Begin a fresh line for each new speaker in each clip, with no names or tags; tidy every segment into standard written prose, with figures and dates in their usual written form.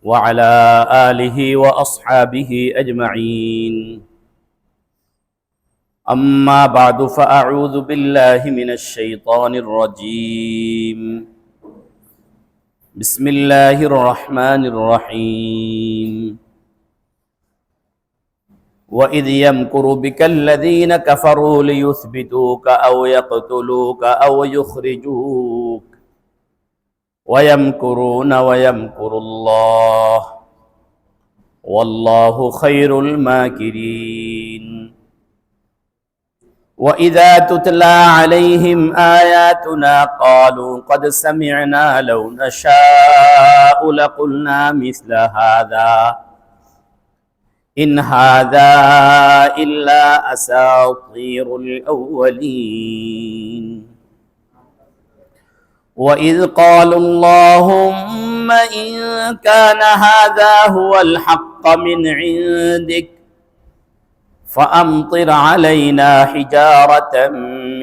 وعلى آله وأصحابه أجمعين. أما بعد فأعوذ بالله من الشيطان الرجيم. بسم الله الرحمن الرحيم. وإذ يمكر بك الذين كفروا ليثبتوك أو يقتلوك أو يخرجوك ويمكرون ويمكر الله والله خير الماكرين. وإذا تتلى عليهم آياتنا قالوا قد سمعنا لو نشاء لقلنا مثل هذا إن هذا إلا أساطير الأولين. وإذ قالوا اللهم إن كان هذا هو الحق من عندك فأمطر علينا حجارة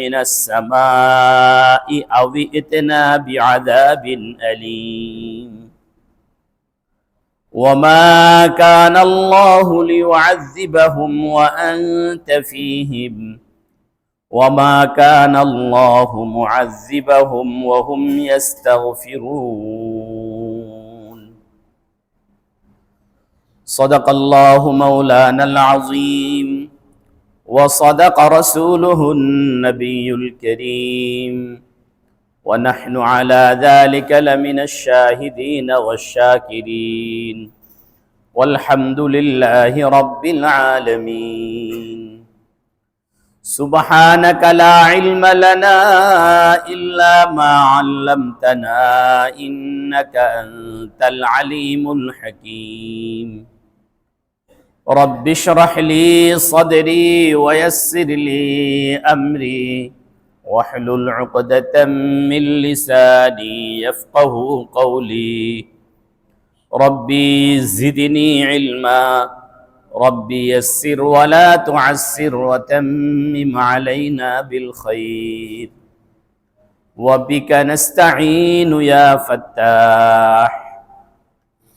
من السماء أو ائتنا بعذاب أليم. وما كان الله ليعذبهم وأنت فيهم وما كان الله معذبهم وهم يستغفرون. صدق الله مولانا العظيم وصدق رسوله النبي الكريم ونحن على ذلك لمن الشاهدين والشاكرين والحمد لله رب العالمين. سبحانك لا علم لنا إلا ما علمتنا إنك أنت العليم الحكيم. رب اشرح لي صدري ويسر لي أمري واحلل عقدة من لساني يفقه قولي. ربي زدني علما ربي يسر ولا تعسر وتمم علينا بالخير وبك نستعين يا فتاح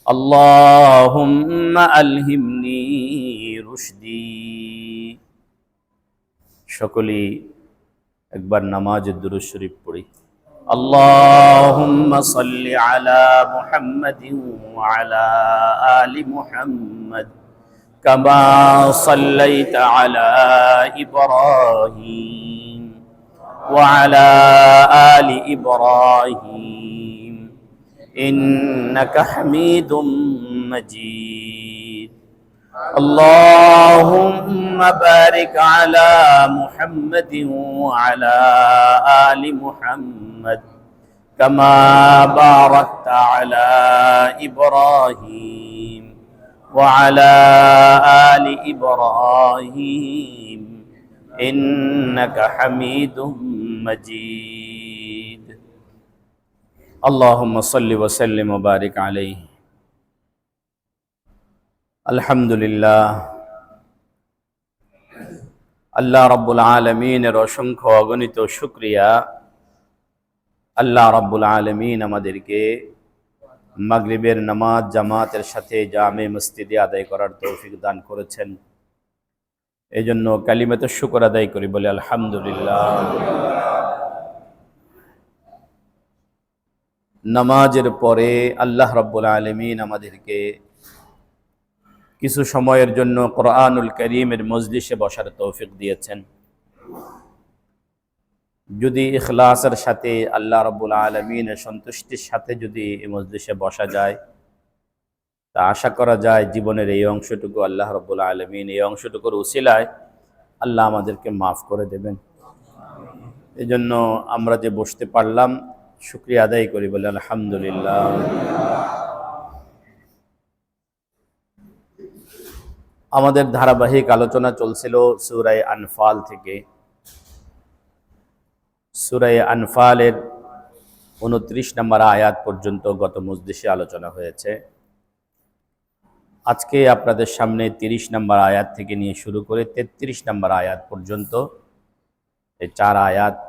اللهم ألهمني رشدي. সকলেই একবার নামাজের দুরূদ শরীফ পড়ি। اللهم صل على محمد وعلى آل محمد كما صليت على إبراهيم وعلى آل إبراهيم إنك حميد مجيد. اللهم بارك على محمد وعلى آل محمد كما باركت على إبراهيم وعلى آل إبراهيم إنك حميد مجيد. اللهم صل وسلم وبارك عليه. আলহামদুলিল্লাহ, আল্লাহ রাব্বুল আলামিনের অসংখ্য অগণিত শুকরিয়া। আল্লাহ রাব্বুল আলামিন আমাদেরকে মাগরিবের নামাজ জামাতের সাথে জামে মসজিদে আদায় করার তৌফিক দান করেছেন। এজন্য কালিমাতে শুকর আদায় করি, বলি আলহামদুলিল্লাহ। নামাজের পরে আল্লাহ রাব্বুল আলামিন আমাদেরকে কিছু সময়ের জন্য কোরআনুল কারীমের মজলিসে বসার তৌফিক দিয়েছেন। যদি ইখলাসের সাথে আল্লাহ রাব্বুল আলামিনের সন্তুষ্টির সাথে যদি এই মজলিসে বসা যায়, তা আশা করা যায় জীবনের এই অংশটুকু আল্লাহ রাব্বুল আলামিন এই অংশটুকুর উসিলায় আল্লাহ আমাদেরকে মাফ করে দেবেন। এজন্য আমরা যে বসতে পারলাম শুকরিয়া আদায় করি, বলে আলহামদুলিল্লাহ। আমাদের ধারাবাহিক আলোচনা চলছিল সূরা আনফাল থেকে। সূরা আনফালের 29 নম্বর আয়াত পর্যন্ত গত মজলিসে আলোচনা হয়েছে। আজকে আপনাদের সামনে 30 নম্বর আয়াত থেকে নিয়ে শুরু করে 33 নম্বর আয়াত পর্যন্ত এই 4 আয়াত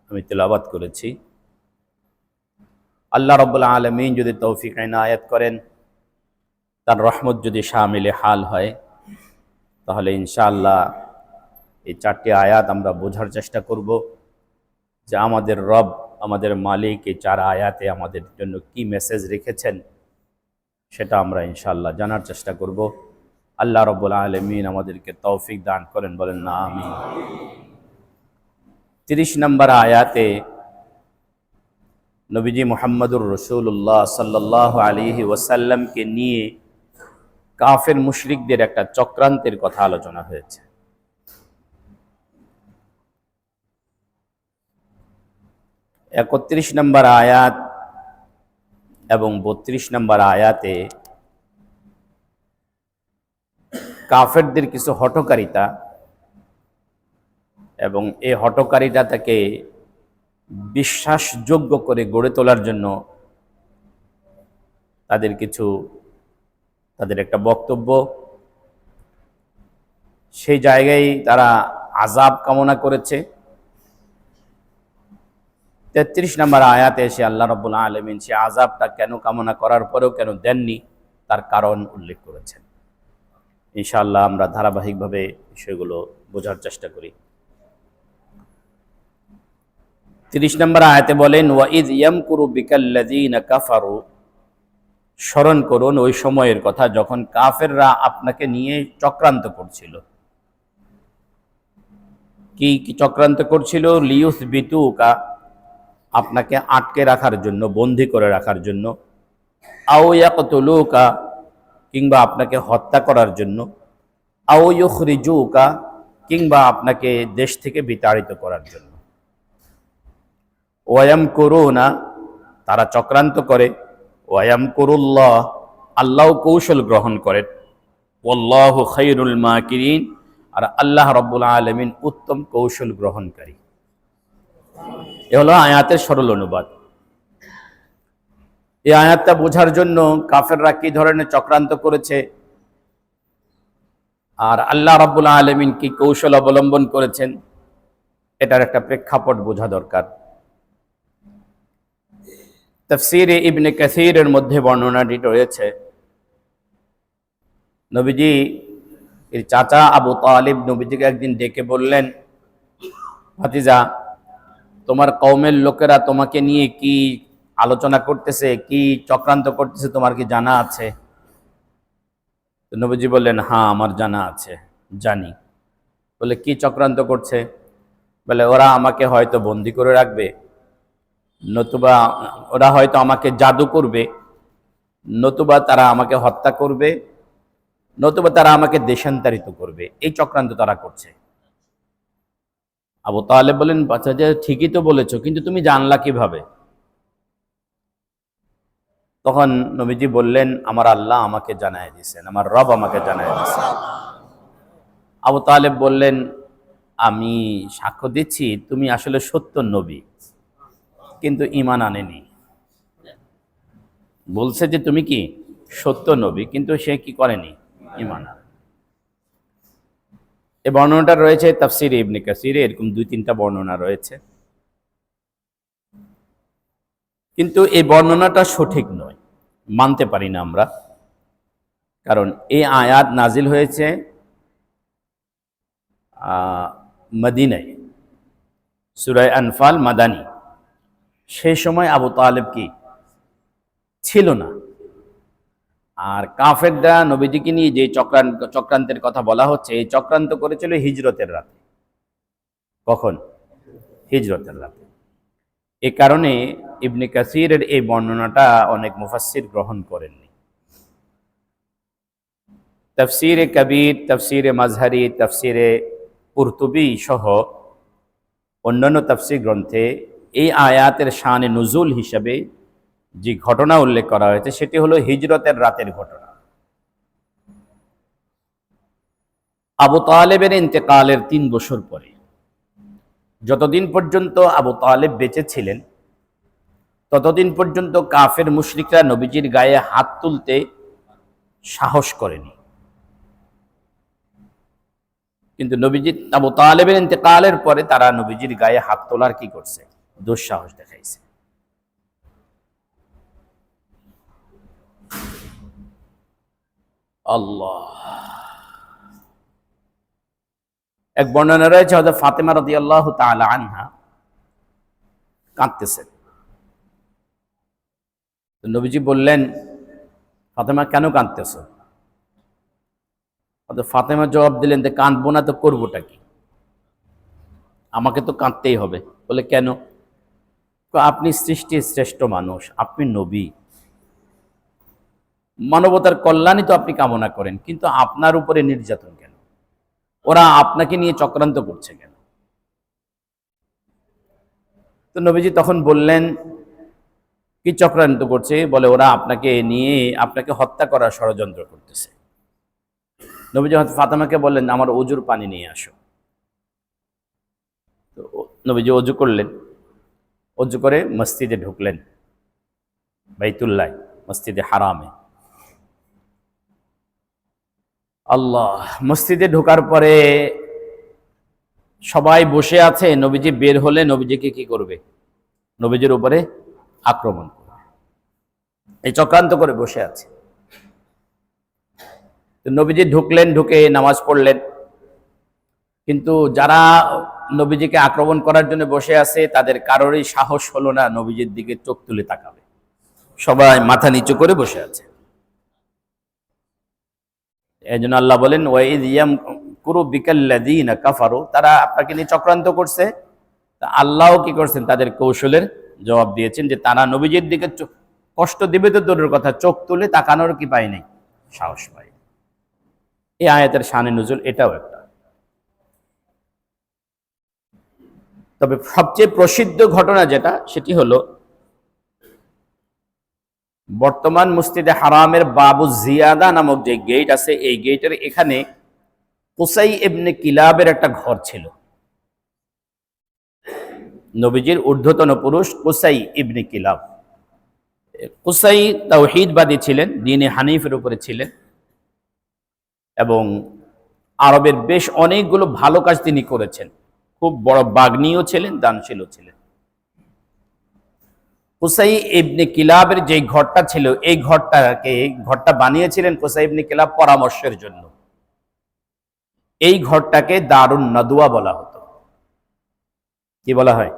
আমি তেলাওয়াত করেছি। আল্লাহ রাব্বুল আলামিন যদি তৌফিক ইনায়াত করেন তার রহমত যদি শামিলে হাল হয়, তাহলে ইনশাআল্লাহ এই 4টি আয়াত আমরা বোঝার চেষ্টা করব যে আমাদের রব, আমাদের মালিক এই 4 আয়াতে আমাদের জন্য কি মেসেজ রেখেছেন, সেটা আমরা ইনশাআল্লাহ জানার চেষ্টা করব। আল্লাহ রাব্বুল আলামিন আমাদেরকে তৌফিক দান করেন, বলেন না আমিন। 30 নম্বর আয়াতে নবীজি মুহাম্মদুর রাসূলুল্লাহ সাল্লাল্লাহু আলাইহি ওয়াসাল্লামকে নিয়ে কাফের মুশরিকদের একটা চক্রান্তের কথা আলোচনা হয়েছে। 31 নম্বর আয়াত এবং 32 নম্বর আয়াতে কাফেরদের কিছু হঠকারিতা এবং এই হঠকারিতা তাকে বিশ্বাসযোগ্য করে গড়ে তোলার জন্য তাদের একটা বক্তব্য, সেই জায়গায় তারা আযাব কামনা করেছে। 33 নম্বর আয়াতে এসে আল্লাহ রাব্বুল আলামিন সে আযাবটা কেন কামনা করার পরেও কেন দেননি তার কারণ উল্লেখ করেছেন। ইনশাআল্লাহ আমরা ধারাবাহিকভাবে বিষয়গুলো বোঝার চেষ্টা করি। 30 নম্বর আয়াতে বলেন, ওয়াইদ ইয়ামকুরু বিকাল্লাযীনা কাফারু, স্মরণ করুন ওই সময়ের কথা যখন কাফেররা আপনাকে নিয়ে চক্রান্ত করছিল। কি চক্রান্ত করছিল? লিয়ুসবিতুকা, আপনাকে আটকে রাখার জন্য, বন্দী করে রাখার জন্য, আও ইয়াকতুলুকা, কিংবা আপনাকে হত্যা করার জন্য, আও ইউখরিজুকা, কিংবা আপনাকে দেশ থেকে বিতাড়িত করার জন্য। ওয়ায়ামকুরুনা, তারা চক্রান্ত করে, ওয়ায়ামকুরুল্লাহ, আল্লাহ কৌশল গ্রহণ করেন, ওয়াল্লাহু খায়রুল মাকিরিন, আর আল্লাহ রাব্বুল আলামিন উত্তম কৌশল গ্রহণকারী। এ হলো আয়াতের সরল অনুবাদ। এই আয়াতটা বোঝার জন্য কাফেররা কি ধরনের চক্রান্ত করেছে আর আল্লাহ রাব্বুল আলামিন কি কৌশল অবলম্বন করেছেন, এটার একটা প্রেক্ষাপট বোঝা দরকার। তাফসীরে ইবনে কাসীরের মধ্যে বর্ণনাটি রয়েছে, নবীজি এর চাচা আবু তালিব নবীজিকে একদিন ডেকে বললেন, ভাতিজা, তোমার কওমের লোকেরা তোমাকে নিয়ে কি আলোচনা করতেছে, কি চক্রান্ত করতেছে, তোমার কি জানা আছে? তো নবীজি বললেন, হ্যাঁ আমার জানা আছে, জানি। বলে, কি চক্রান্ত করছে? বলে, ওরা আমাকে হয়তো বন্দি করে রাখবে, নতুবা ওরা হয়তো আমাকে জাদু করবে, নতুবা তারা আমাকে হত্যা করবে, নতুবা তারা আমাকে দেশান্তরিত করবে। এই চক্রান্ত তারা করছে। আবু তালেব বলেন, বাচ্চা যে ঠিকই তো বলেছো, কিন্তু তুমি জানলা কিভাবে? তখন নবীজি বললেন, আমার আল্লাহ আমাকে জানায় দিয়েছেন, আমার রব আমাকে জানায় দিয়েছেন। আবু তালেব বললেন, আমি সাক্ষ্য দিচ্ছি তুমি আসলে সত্য নবী, কিন্তু ঈমান আনেনি। বলছে যে তুমি কি সত্য নবী, কিন্তু সে কি করেনি? ঈমান আনে। এই বর্ণনাটা রয়েছে তাফসীরে ইবনে কাসীরে, এরকম 2-3টা বর্ণনা রয়েছে, কিন্তু এই বর্ণনাটা সঠিক নয়, মানতে পারি না আমরা। কারণ এই আয়াত নাজিল হয়েছে মদিনায়, সূরা আনফাল মাদানী। সেই সময় আবু তালেব কি ছিল না। আর কাফেররা নবীজিকে নিয়ে যে চক্রান্তের কথা বলা হচ্ছে, এই চক্রান্ত করেছিল হিজরতের রাতে। কখন? হিজরতের রাতে। এ কারণে ইবনে কাসীরের এই বর্ণনাটা অনেক মুফাসসির গ্রহণ করেননি। তাফসীরে কবির, তাফসীরে মাজহারি, তাফসীরে কুরতুবী সহ অন্যান্য তাফসীর গ্রন্থে এই আয়াতের শানে নুজুল হিসাবে যে ঘটনা উল্লেখ করা হয়েছে, সেটি হলো হিজরতের রাতের ঘটনা। আবু তালেবের ইন্তেকালের 3 বছর পরে, যতদিন পর্যন্ত আবু তালেব বেঁচে ছিলেন, ততদিন পর্যন্ত কাফের মুশরিকরা নবীজির গায়ে হাত তুলতে সাহস করেনি। কিন্তু নবীজি আবু তালেবের ইন্তেকালের পরে তারা নবীজির গায়ে হাত তোলার কি করছে? দুঃসাহস দেখাইছে। আল্লাহ। এক বর্ণনা রয়েছে হযরত ফাতেমা রাদিয়াল্লাহু তাআলা আনহা কাঁদতেছেন। তো নবীজি বললেন, ফাতেমা কেন কাঁদতেছো? হযরত ফাতেমা জবাব দিলেন যে কাঁদবো না তো করবোটা কি, আমাকে তো কাঁদতেই হবে। বলে কেন? আপনি সৃষ্টির শ্রেষ্ঠ মানুষ, আপনি নবী, মানবতার কল্যাণই তো আপনি কামনা করেন, কিন্তু আপনার উপরে নির্যাতন কেন? ওরা আপনাকে নিয়ে চক্রান্ত করছে কেন? তো নবীজি তখন বললেন, কি চক্রান্ত করছে? বলে ওরা আপনাকে নিয়ে আপনাকে হত্যা করার ষড়যন্ত্র করতেছে। নবীজি হযরত ফাতেমাকে বললেন, আমার ওযুর পানি নিয়ে আসো। তো নবীজি ওযু করলেন, ওযু করে মসজিদে ঢুকলেন, বাইতুল্লাহ, মসজিদে হারামে। আল্লাহ, মসজিদে ঢোকার পরে সবাই বসে আছে, নবীজি বের হলে নবীজিকে কি করবে? নবীজির উপরে আক্রমণ করবে, এই চক্রান্ত করে বসে আছে। তো নবীজি ঢুকলেন, ঢুকে নামাজ পড়লেন, কিন্তু যারা নবীজিকে আক্রমণ করার জন্য বসে আছে তাদের কারোরই সাহস হলো না নবীজির দিকে চোখ তুলে তাকাবে, সবাই মাথা নিচু করে বসে আছে। এই জন্য আল্লাহ বলেন, ওয়াইদ ইয়ামকুরু বিকাল্লাযীনা কাফারু, তারা আপনাকে নিয়ে চক্রান্ত করছে। আল্লাহও কি করছেন? তাদের কৌশলের জবাব দিয়েছেন, যে তারা নবীজির দিকে কষ্ট দিবে তো দূরের কথা, চোখ তুলে তাকানোর কি পায় নাই, সাহস পায়। এই আয়াতের শানে নুজুল এটাও একটা। তবে সবচেয়ে প্রসিদ্ধ ঘটনা যেটা, সেটি হলো বর্তমান মসজিদে হারামের বাবু জিয়াদা নামক যে গেট আছে, এই গেটের এখানে কুসাই ইবনে কিলাবের একটা ঘর ছিল। নবীজির ঊর্ধ্বতন পুরুষ কুসাই ইবনে কিলাব। কুসাই তাওহীদবাদী ছিলেন, দ্বীনে হানিফের উপরে ছিলেন, এবং আরবের বেশ অনেকগুলো ভালো কাজ তিনি করেছেন। খুব বড় বাগ্মীও ছিলেন, দানশীলও ছিলেন। কুসাই ইবনে কিলাবের যে ঘরটা ছিল, এই ঘরটা বানিয়েছিলেন কুসাই ইবনে কিলাব পরামর্শের জন্য। এই ঘরটাকে দারুন নদওয়া বলা হতো। কি বলা হয়?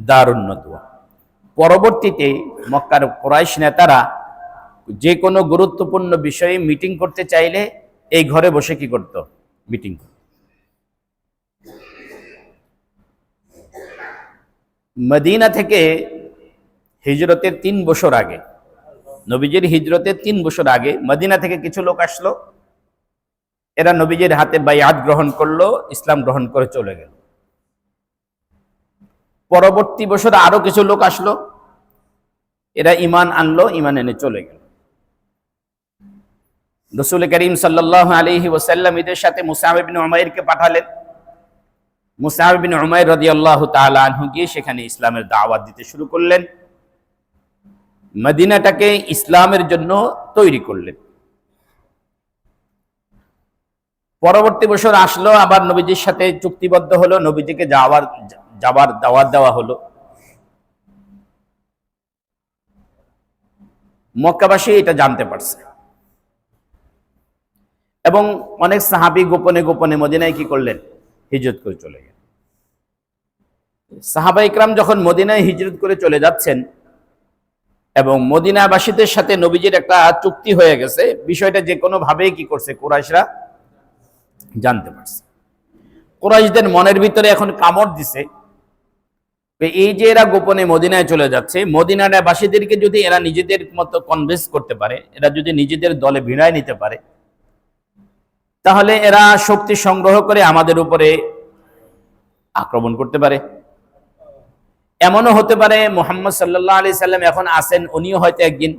দারুন নদওয়া। পরবর্তীতে মক্কার কুরাইশ নেতারা যে কোনো গুরুত্বপূর্ণ বিষয়ে মিটিং করতে চাইলে এই ঘরে বসে কি করত? মিটিং করত। মদিনা থেকে হিজরতের 3 বছর আগে, নবীজির হিজরতের 3 বছর আগে মদিনা থেকে কিছু লোক আসলো। এরা নবীজির হাতে বাইআত গ্রহণ করলো, ইসলাম গ্রহণ করে চলে গেল। পরবর্তী বছর আরো কিছু লোক আসলো, এরা ঈমান আনলো, ঈমান এনে চলে গেল। রাসূল করিম সাল্লাল্লাহু আলাইহি ওয়াসাল্লাম এদের সাথে মুসআব ইবনে উমাইরকে পাঠালেন। মুসআব ইবনে উমাইর রাদিয়াল্লাহু তাআলা আনহু গিয়ে সেখানে ইসলামের দাওয়াত দিতে শুরু করলেন, মদিনাটাকে ইসলামের জন্য তৈরি করলেন। পরবর্তী বছর আসলো, আবার নবীজির সাথে চুক্তিবদ্ধ হলো, নবীজিকে যাবার দাওয়াত দেওয়া হলো। মক্কাবাসী এটা জানতে পারছে, এবং অনেক সাহাবী গোপনে গোপনে মদিনায় কি করলেন? হিজরত করে চলে গেলেন। সাহাবা ইকরাম যখন মদিনায় হিজরত করে চলে যাচ্ছেন, এবং মদিনাবাসীদের সাথে নবীজির একটা চুক্তি হয়ে গেছে, বিষয়টা যে কোনো ভাবেই কি করছে? কুরাইশরা জানতে পারছে। কুরাইশদের মনের ভিতরে এখন কামড় দিছে, এই যে এরা গোপনে মদিনায় চলে যাচ্ছে, মদিনাবাসীদেরকে যদি এরা নিজেদের মতো কনভিন্স করতে পারে, এরা যদি নিজেদের দলে ভিড়ায় নিতে পারে, তাহলে এরা শক্তি সংগ্রহ করে আমাদের উপরে আক্রমণ করতে পারে। এমনও হতে পারে মুহাম্মদ সাল্লাল্লাহু আলাইহি সাল্লাম এখন আসেন, উনিও হয়তো একদিন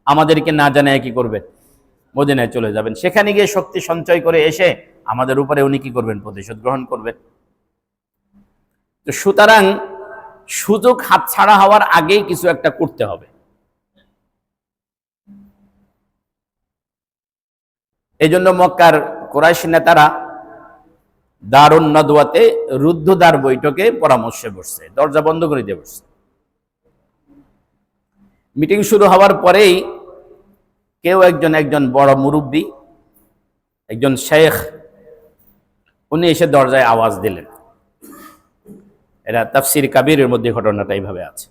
আমাদেরকে না জানায় কি করবেন? মদিনায় চলে যাবেন। সেখানে গিয়ে শক্তি সঞ্চয় করে এসে আমাদের উপরে উনি কি করবেন? প্রতিশোধ গ্রহণ করবেন। তো সুতরাং সুযোগ হাতছাড়া হওয়ার আগেই কিছু একটা করতে হবে। এই জন্য মক্কার কুরাইশ নেতারা দারুন নদওয়াতে রুদ্ধদ্বার বৈঠকে পরামর্শে বসছে, দরজা বন্ধ করে দিয়ে বসছে। মিটিং শুরু হওয়ার পরেই কেউ একজন একজন বড় মুরব্বী, একজন শেখ, উনি এসে দরজায় আওয়াজ দিলেন। এটা তাফসির কাবীরের মধ্যে ঘটনাটা এইভাবে আছে।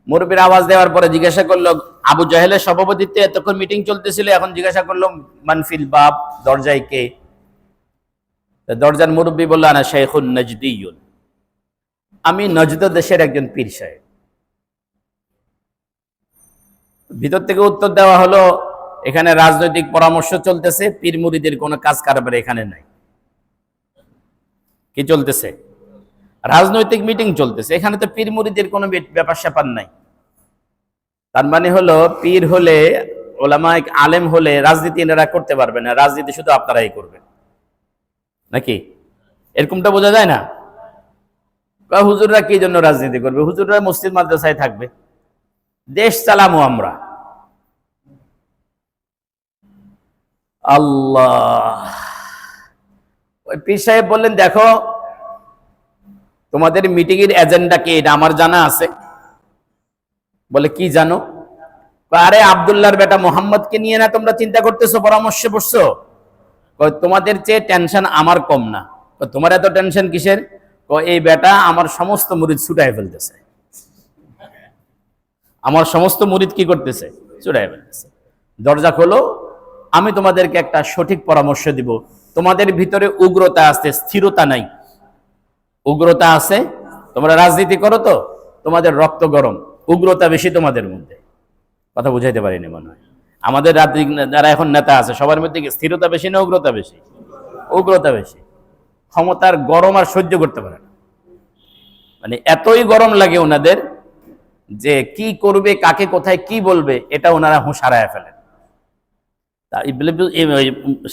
মুরব্বীর আওয়াজ দেওয়ার পরে জিজ্ঞাসা করলো, আবু জাহেলের সভাপতিত্বে এতক্ষণ মিটিং চলতেছিল, এখন জিজ্ঞাসা করলো মানফিল বাব, দরজায় কে? দরজার মুরব্বী বলল, আনা শাইখুন নজদিয়ুন, আমি নজদ দেশের একজন পীর সাহেব। ভিতর থেকে উত্তর দেওয়া হলো, এখানে রাজনৈতিক পরামর্শ চলতেছে, পীর মুরিদের কোনো কাজ কারবার এখানে নাই। কি চলতেছে? রাজনৈতিক মিটিং চলতেছে, এখানে তো পীর মুরিদের কোনো ব্যাপার স্যাপার নাই। তার মানে হলো পীর হলে, ওলামায়ে আলেম হলে রাজনীতি এনারা করতে পারবে না, রাজনীতি শুধু আপনারাই করবেন, নাকি? এরকমটা বোঝা যায় না? হুজুররা কি জন্য রাজনীতি করবে? হুজুররা মসজিদ মাদ্রাসায় থাকবে, দেশ চালামো আমরা। আল্লাহ। ওই পীর সাহেব বললেন, দেখো তোমাদের মিটিং এর এজেন্ডা কি, এটা আমার জানা আছে। বলে, কি জানো? আরে আব্দুল্লাহর বেটা মোহাম্মদকে নিয়ে না তোমরা চিন্তা করতেছো, পরামর্শে বসছো? তোমাদের চেয়ে টেনশন আমার কম না। তোমার এত টেনশন কিসের? এই বেটা আমার সমস্ত মুরিদ ছুটাই ফেলতেছে। আমার সমস্ত মুরিদ কি করতেছে? ছুটাই ফেলতেছে। দরজা খোলো, আমি তোমাদেরকে একটা সঠিক পরামর্শ দিব। তোমাদের ভিতরে উগ্রতা আছে, স্থিরতা নাই। উগ্রতা আছে, তোমরা রাজনীতি করো তো, তোমাদের রক্ত গরম, উগ্রতা বেশি তোমাদের মধ্যে। কথা বুঝাইতে পারিনি মনে হয়। আমাদের যারা এখন নেতা আছে সবার মধ্যে কি স্থিরতা বেশি না উগ্রতা বেশি? উগ্রতা বেশি। ক্ষমতার গরম আর সহ্য করতে পারে না, মানে এতই গরম লাগে ওনাদের যে কি করবে, কাকে কোথায় কি বলবে, এটা ওনারা হুঁশ হারায় ফেলেন।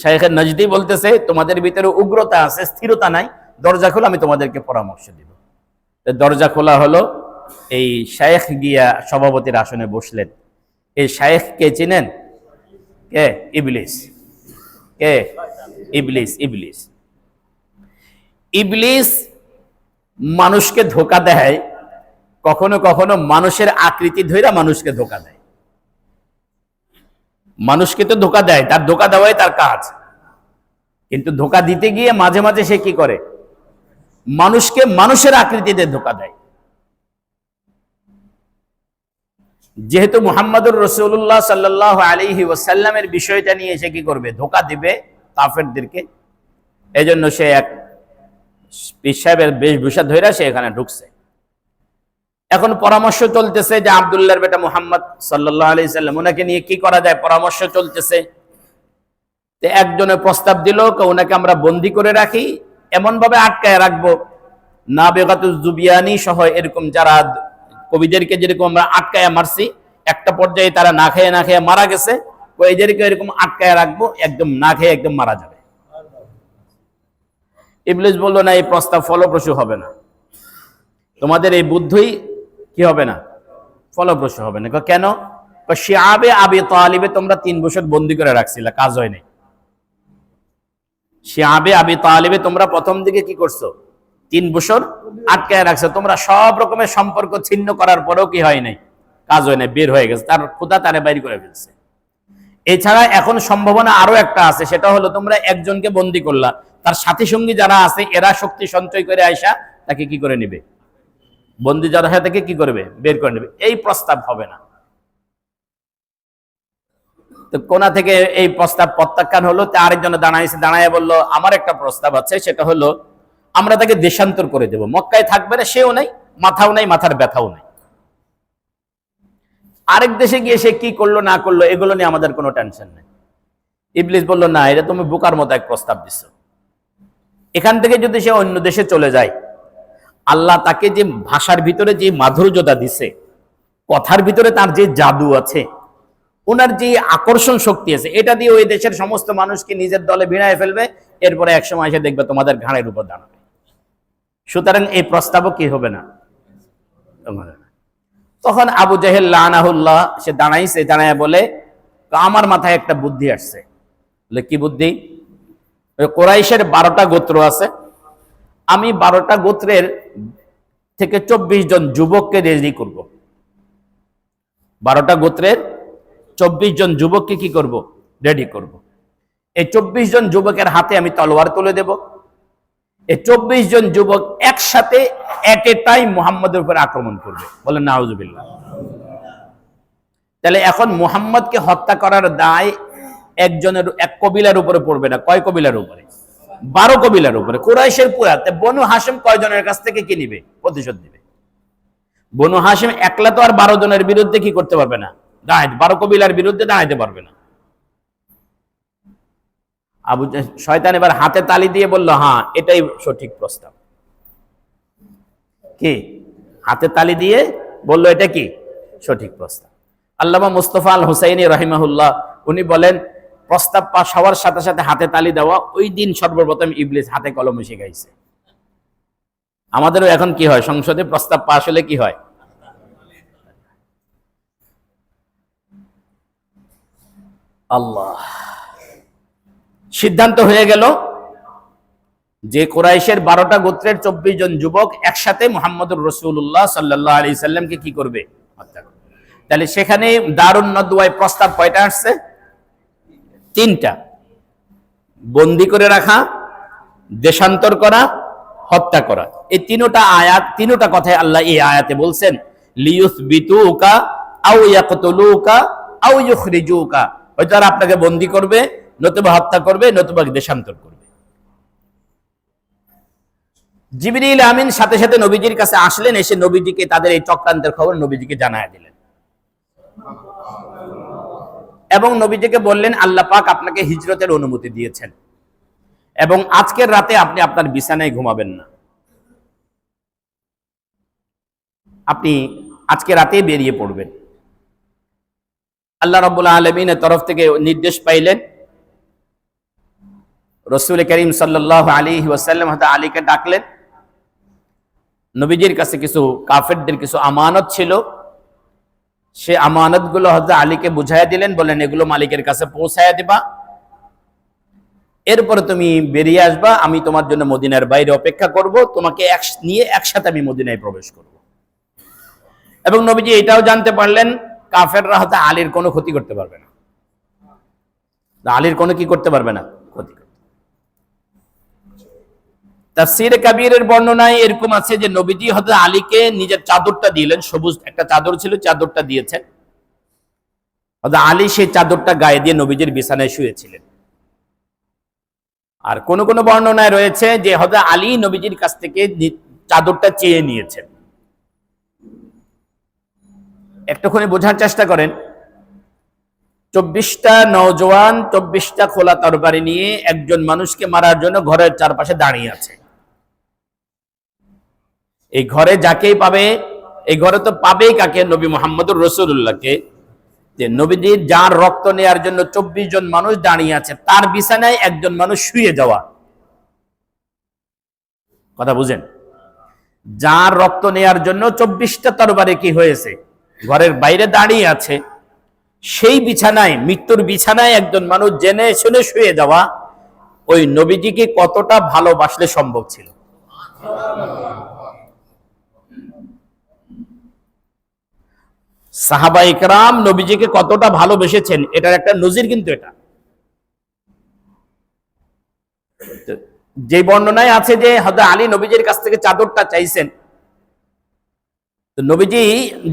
শাইখ নজদি বলতেছে, তোমাদের ভিতরে উগ্রতা আছে, স্থিরতা নাই, দরজা খোলা, আমি তোমাদেরকে পরামর্শ দিব। দরজা খোলা হলো, এই শাইখ গিয়া সভাপতির আসনে বসলেন। এই শাইখ কে চিনেন? কে? ইবলিস। কে? ইবলিস। ইবলিস ইবলিস মানুষকে ধোঁকা দেয়, কখনো কখনো মানুষের আকৃতি ধইরা মানুষকে ধোঁকা দেয়। মানুষকে তো ধোঁকা দেয়, তার ধোঁকা দেওয়াই তার কাজ, কিন্তু ধোঁকা দিতে গিয়ে মাঝে মাঝে সে কি করে? মানুষকে মানুষের আকৃতিতে ধোঁকা দেয়। যেহেতু মুহাম্মদুর রাসূলুল্লাহ সাল্লাল্লাহু আলাইহি ওয়াসাল্লামের বিষয়টা নিয়ে সে কি করবে? ধোঁকা দিবে কাফেরদেরকে। এজন্য সে এক পীর সাহেবের বেশভূষা ধইরা সে এখানে ঢুকছে। এখন পরামর্শ চলতেছে যে আব্দুল্লাহর বেটা মুহাম্মদ সাল্লাল্লাহু আলাইহি সাল্লাম, ওনাকে নিয়ে কি করা যায়, পরামর্শ চলতেছে। তো একজনের প্রস্তাব দিল, ওনাকে আমরা বন্দী করে রাখি, এমন ভাবে আটকায় রাখবো, নাবিগাতুজ জুবিয়ানি সহ এরকম যারা কবিদেরকে যেরকম আমরা আটকায় মারছি, একটা পর্যায়ে তারা না খেয়ে মারা গেছে, এদেরকে এরকম আটকায় রাখবো, একদম না খেয়ে একদম মারা যাবে। ইবলিস বলল, না, এই প্রস্তাব ফলপ্রসূ হবে না, তোমাদের এই বুদ্ধিই কি হবে না? ফলপ্রসূ হবে না। কেন? শিআবে আবি তালিবে তোমরা 3 বছর বন্দী করে রাখছিলে, কাজ হয়নি। শিআবে আবি তালিবে তোমরা প্রথম দিকে কি করছো? 3 বছর আটকায় রাখছো। তোমরা সব রকমের সম্পর্ক ছিন্ন করার পরেও কি হয় নাই? কাজ হয় নাই, বের হয়ে গেছে, তার খোদা তারে বাইর করে ফেলছে। এছাড়া এখন সম্ভাবনা আরো একটা আছে, সেটা হলো তোমরা একজনকে বন্দী করলা, তার সাথী সঙ্গী যারা আছে এরা শক্তি সঞ্চয় করে আয়সা তাকে কি করে নিবে? বন্দী যারা হয় তাকে কি করবে? বের করে নেবে। এই প্রস্তাব হবে না। তো কোনা থেকে এই প্রস্তাব প্রত্যাখ্যান হলো। তা আরেকজনে দাঁড়ায় বলল, আমার একটা প্রস্তাব আছে, সেটা হলো আমরা তাকে দেশান্তর করে দেব, মক্কায় থাকবে না, সেও নাই, মাথাও নাই, মাথার ব্যথাও নাই। আরেক দেশে গিয়ে সে কি করলো না করলো এগুলো নিয়ে আমাদের কোনো টেনশন নেই। ইবলিস বলল, না, এটা তুমি বোকার মতো এক প্রস্তাব দিচ্ছ। এখান থেকে যদি সে অন্য দেশে চলে যায়, আল্লাহ তাকে যে ভাষার ভিতরে যে মাধুর্যতা দিছে, কথার ভিতরে তার যে জাদু আছে, ওনার যে আকর্ষণ শক্তি আছে, এটা দিয়ে ওই দেশের সমস্ত মানুষকে নিজের দলে ভিড়ায় ফেলবে। এরপরে একসময় এসে দেখবে তোমাদের ঘাড়ের উপর দাঁড়াবে। সুতরাং এই প্রস্তাবও কি হবে না? তখন আবু জাহেল লানাহুল্লাহ সে দাঁড়ায় বলে, আমার মাথায় একটা বুদ্ধি আসছে। বলে, কি বুদ্ধি? কোরাইশের 12টা গোত্র আছে, আমি 12টা গোত্রের থেকে 24 জন যুবককে রেজি করব। 12টা গোত্রের 24 জন যুবককে কি করব? রেডি করব। এই 24 জন যুবকের হাতে আমি তলোয়ার তুলে দেব। এই 24 জন যুবক একসাথে এট এ টাইম মুহাম্মদের উপর আক্রমণ করবে। বলেন নাউজুবিল্লাহ। তাহলে এখন মুহাম্মদকে হত্যা করার দায় এক কবিলার উপরে পড়বে না। কয় কবিলার উপরে? 12 কবিলার উপরে। কুরাইশের পুরাতে বনু হাশিম কয়জনের কাছ থেকে কি নিবে? প্রতিশোধ নিবে। বনু হাশিম একলা তো আর 12 জনের বিরুদ্ধে কি করতে পারবে না, দাঁড়াইতে, 12 কবিলার বিরুদ্ধে দাঁড়াইতে পারবে না। শয়তান এবার হাতে তালি দিয়ে বলল, হ্যাঁ এটাই সঠিক প্রস্তাব। কি? হাতে তালি দিয়ে বলল এটা কি সঠিক প্রস্তাব। আল্লামা মুস্তাফা আল হুসাইনি রাহিমাহুল্লাহ উনি বলেন, প্রস্তাব পাস হওয়ার সাথে সাথে হাতে তালি দেওয়া, ওই দিন সর্বপ্রথম ইবলিস হাতে কলমে শিখাইছে। আমাদেরও এখন কি হয়, সংসদে প্রস্তাব পাস হলে কি হয়? আল্লাহ। সিদ্ধান্ত হয়ে গেল যে কুরাইশের 12টা গোত্রের 24 জন যুবক একসাথে মুহাম্মদুর রাসূলুল্লাহ সাল্লাল্লাহু আলাইহি সাল্লামকে কি করবে? হত্যা করবে। তাহলে সেখানে দারুন নদওয়ায় প্রস্তাব কয়টা আসছে? 3টা। বন্দী করে রাখা, দেশান্তর করা, হত্যা করা। এই তিনটা আয়াত, তিনটা কথায় আল্লাহ এই আয়াতে বলছেন, লিয়ুসবিতুকা আও ইয়াকতুলুকা আও ইউখরিজুকা। হয়তো আর আপনাকে বন্দী করবে, নতুবা হত্যা করবে, নতুবা দেশান্তর করবে। জিবরিল আমিন সাথে সাথে নবীজির কাছে আসলেন, এসে নবীজিকে তাদের এই চক্রান্তের খবর নবীজিকে জানায় দিলেন এবং নবীজিকে বললেন, আল্লাহ পাক আপনাকে হিজরতের অনুমতি দিয়েছেন এবং আজকের রাতে আপনি আপনার বিছানায় ঘুমাবেন না, আপনি আজকে রাতেই বেরিয়ে পড়বেন। আল্লাহ রাব্বুল আলামিনের তরফ থেকে নির্দেশ পাইলেন। রাসূল করিম সাল্লাল্লাহু আলাইহি ওয়াসাল্লাম হযরত আলীকে ডাকলেন। নবীজির কাছে কিছু কাফেরদের কিছু আমানত ছিল, সে আমানতগুলো হযরত আলীকে বুঝাইয়া দিলেন, বলেন এগুলো মালিকের কাছে পৌঁছায়া দিবা, এরপরে তুমি বেরিয়ে আসবা, আমি তোমার জন্য মদিনার বাইরে অপেক্ষা করব, তোমাকে নিয়ে একসাথে আমি মদিনায় প্রবেশ করব। এবং নবীজি এটাও জানতে পারলেন কাফেররা হয়তো আলীর কোনো ক্ষতি করতে পারবে না, আলীর কোনো কি করতে পারবে না, ক্ষতি। তাফসীরে কাবীরের বর্ণনায় এরকম আছে যে নবীজি হযরত আলীকে নিজের চাদরটা দিলেন, সবুজ একটা চাদর ছিল, চাদরটা দিয়েছেন। হযরত আলী সেই চাদরটা গায়ে দিয়ে নবীজির বিছানায় শুয়েছিলেন। আর কোন কোন বর্ণনায় রয়েছে যে হযরত আলী নবীজির কাছ থেকে চাদরটা চেয়ে নিয়েছেন। একটুখানি বোঝার চেষ্টা করেন, 24টা নওজোয়ান 24টা খোলা তরবারি নিয়ে একজন মানুষকে মারার জন্য ঘরের চারপাশে দাঁড়িয়ে আছে। এই ঘরে যাকেই পাবে, এই ঘরে তো পাবেই কাকে? নবী মুহাম্মদুর রাসূলুল্লাহকে। যে নবীজির যার রক্ত নেয়ার জন্য 24 জন মানুষ দাঁড়িয়ে আছে, তার বিছানায় একজন মানুষ শুয়ে যাওয়া, কথা বুঝেন? যার রক্ত নেয়ার জন্য 24টা তরবারি কি হয়েছে, ঘরের বাইরে দাঁড়িয়ে আছে, সেই বিছানায়, মৃত্যুর বিছানায় একজন মানুষ জেনে শুনে শুয়ে যাওয়া, ওই নবীজিকে কতটা ভালোবাসলে সম্ভব ছিল? সাহাবা ইকরাম নবীজিকে কতটা ভালোবেসেছেন, এটার একটা নজির কিন্তু এটা। যে বর্ণনায় আছে যে হযরত আলী নবীজির কাছ থেকে চাদরটা চাইছেন, তো নবীজি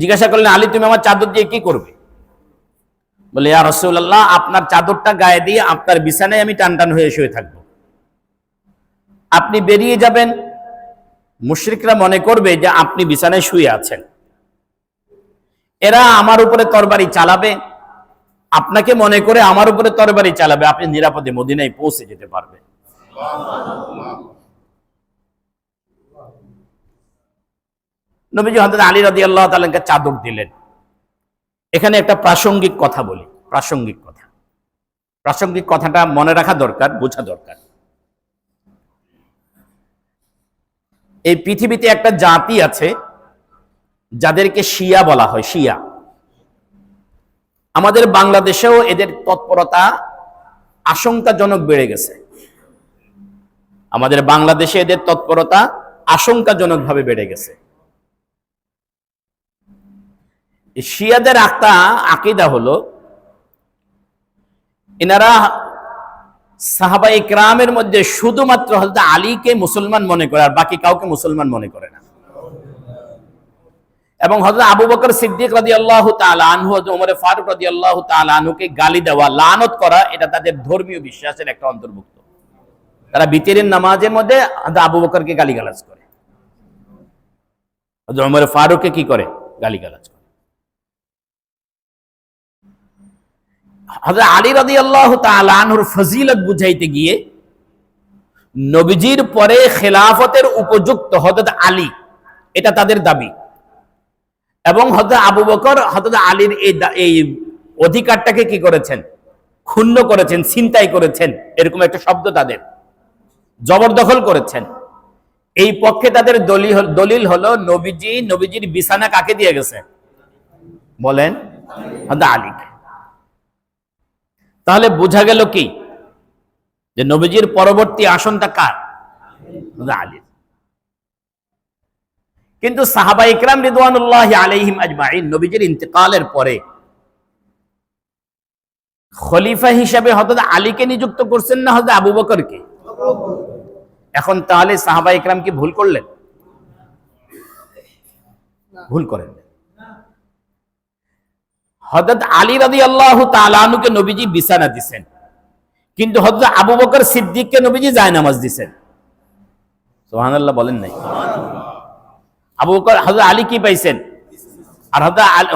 জিজ্ঞাসা করলেন, আলী তুমি আমার চাদর দিয়ে কি করবে? বলে, ইয়া রাসূলুল্লাহ, আপনার চাদরটা গায়ে দিয়ে আপনার বিছানায় আমি টান টান হয়ে শুয়ে থাকবো, আপনি বেরিয়ে যাবেন, মুশরিকরা মনে করবে যে আপনি বিছানায় শুয়ে আছেন, এরা আমার উপরে তরবারি চালাবে, আপনাকে মনে করে আমার উপরে তরবারি চালাবে, আপনি নিরাপদে মদিনায় পৌঁছে যেতে পারবেন। নবীজি হযরত আলী রাদিয়াল্লাহু তাআলাকে চাদর দিলেন। এখানে একটা প্রাসঙ্গিক কথা বলি, প্রাসঙ্গিক কথাটা মনে রাখা দরকার, বোঝা দরকার। এই পৃথিবীতে একটা জাতি আছে যাদেরকে শিয়া বলা হয়, শিয়া। আমাদের বাংলাদেশেও এদের তৎপরতা আশঙ্কাজনক বেড়ে গেছে, আমাদের বাংলাদেশে এদের তৎপরতা আশঙ্কাজনকভাবে বেড়ে গেছে। শিয়াদের একটা আকীদা হলো, এনারা সাহাবায়ে কেরামের মধ্যে শুধুমাত্র হযরত আলীকে মুসলমান মনে করে, আর বাকি কাউকে মুসলমান মনে করে না। এবং হযরত আবু বকর সিদ্দিক রাদিয়াল্লাহু তাআলা আনহু, হযরত ওমর ফারুক রাদিয়াল্লাহু তাআলা আনহুকে গালি দেওয়া, লানত করা, এটা তাদের ধর্মীয় বিশ্বাসের একটা অন্তর্ভুক্ত। তারা বিতরের নামাজের মধ্যে হযরত আবু বকরকে গালিগালাজ করে, হযরত ওমর ফারুককে কি করে? গালিগালাজ করে। হযরত আলী রাদিয়াল্লাহু তাআলা আনহুর ফজিলত বুঝাইতে গিয়ে নবীজির পরে খেলাফতের উপযুক্ত হযরত আলী, এটা তাদের দাবি। এবং হযরত আবু বকর হযরত আলীর এই অধিকারটাকে কি করেছেন? ক্ষুণ্ণ করেছেন, ছিনতাই করেছেন, এরকম একটা শব্দ তাদের, জবরদখল করেছেন। এই পক্ষে তাদের দলিল হলো নবীজির বিছানা কাকে দিয়ে গেছে? বলেন, হযরত আলীকে। তাহলে বোঝা গেল কি যে নবীজির পরবর্তী আসনটা কার? হযরত আলীর। কিন্তু সাহাবায়ে কেরাম রিদওয়ানুল্লাহি আলাইহিম আজমাইন নবীজির ইন্তেকালের পরে খলিফা হিসেবে হযরত আলীকে নিযুক্ত করছেন না হযরত আবু বকরকে? এখন তাহলে সাহাবায়ে কেরাম কি ভুল করলেন? ভুল করেন। হযরত আলী রাদিয়াল্লাহু তাআলা আনহুকে নবীজি বিছানা দিবেন, কিন্তু হযরত আবু বকর সিদ্দিককে নবীজি জায়নামাজ দিবেন। সুবহানাল্লাহ বলেন নাই? আবু বকর, হযরত আলী কি পাইছেন? আর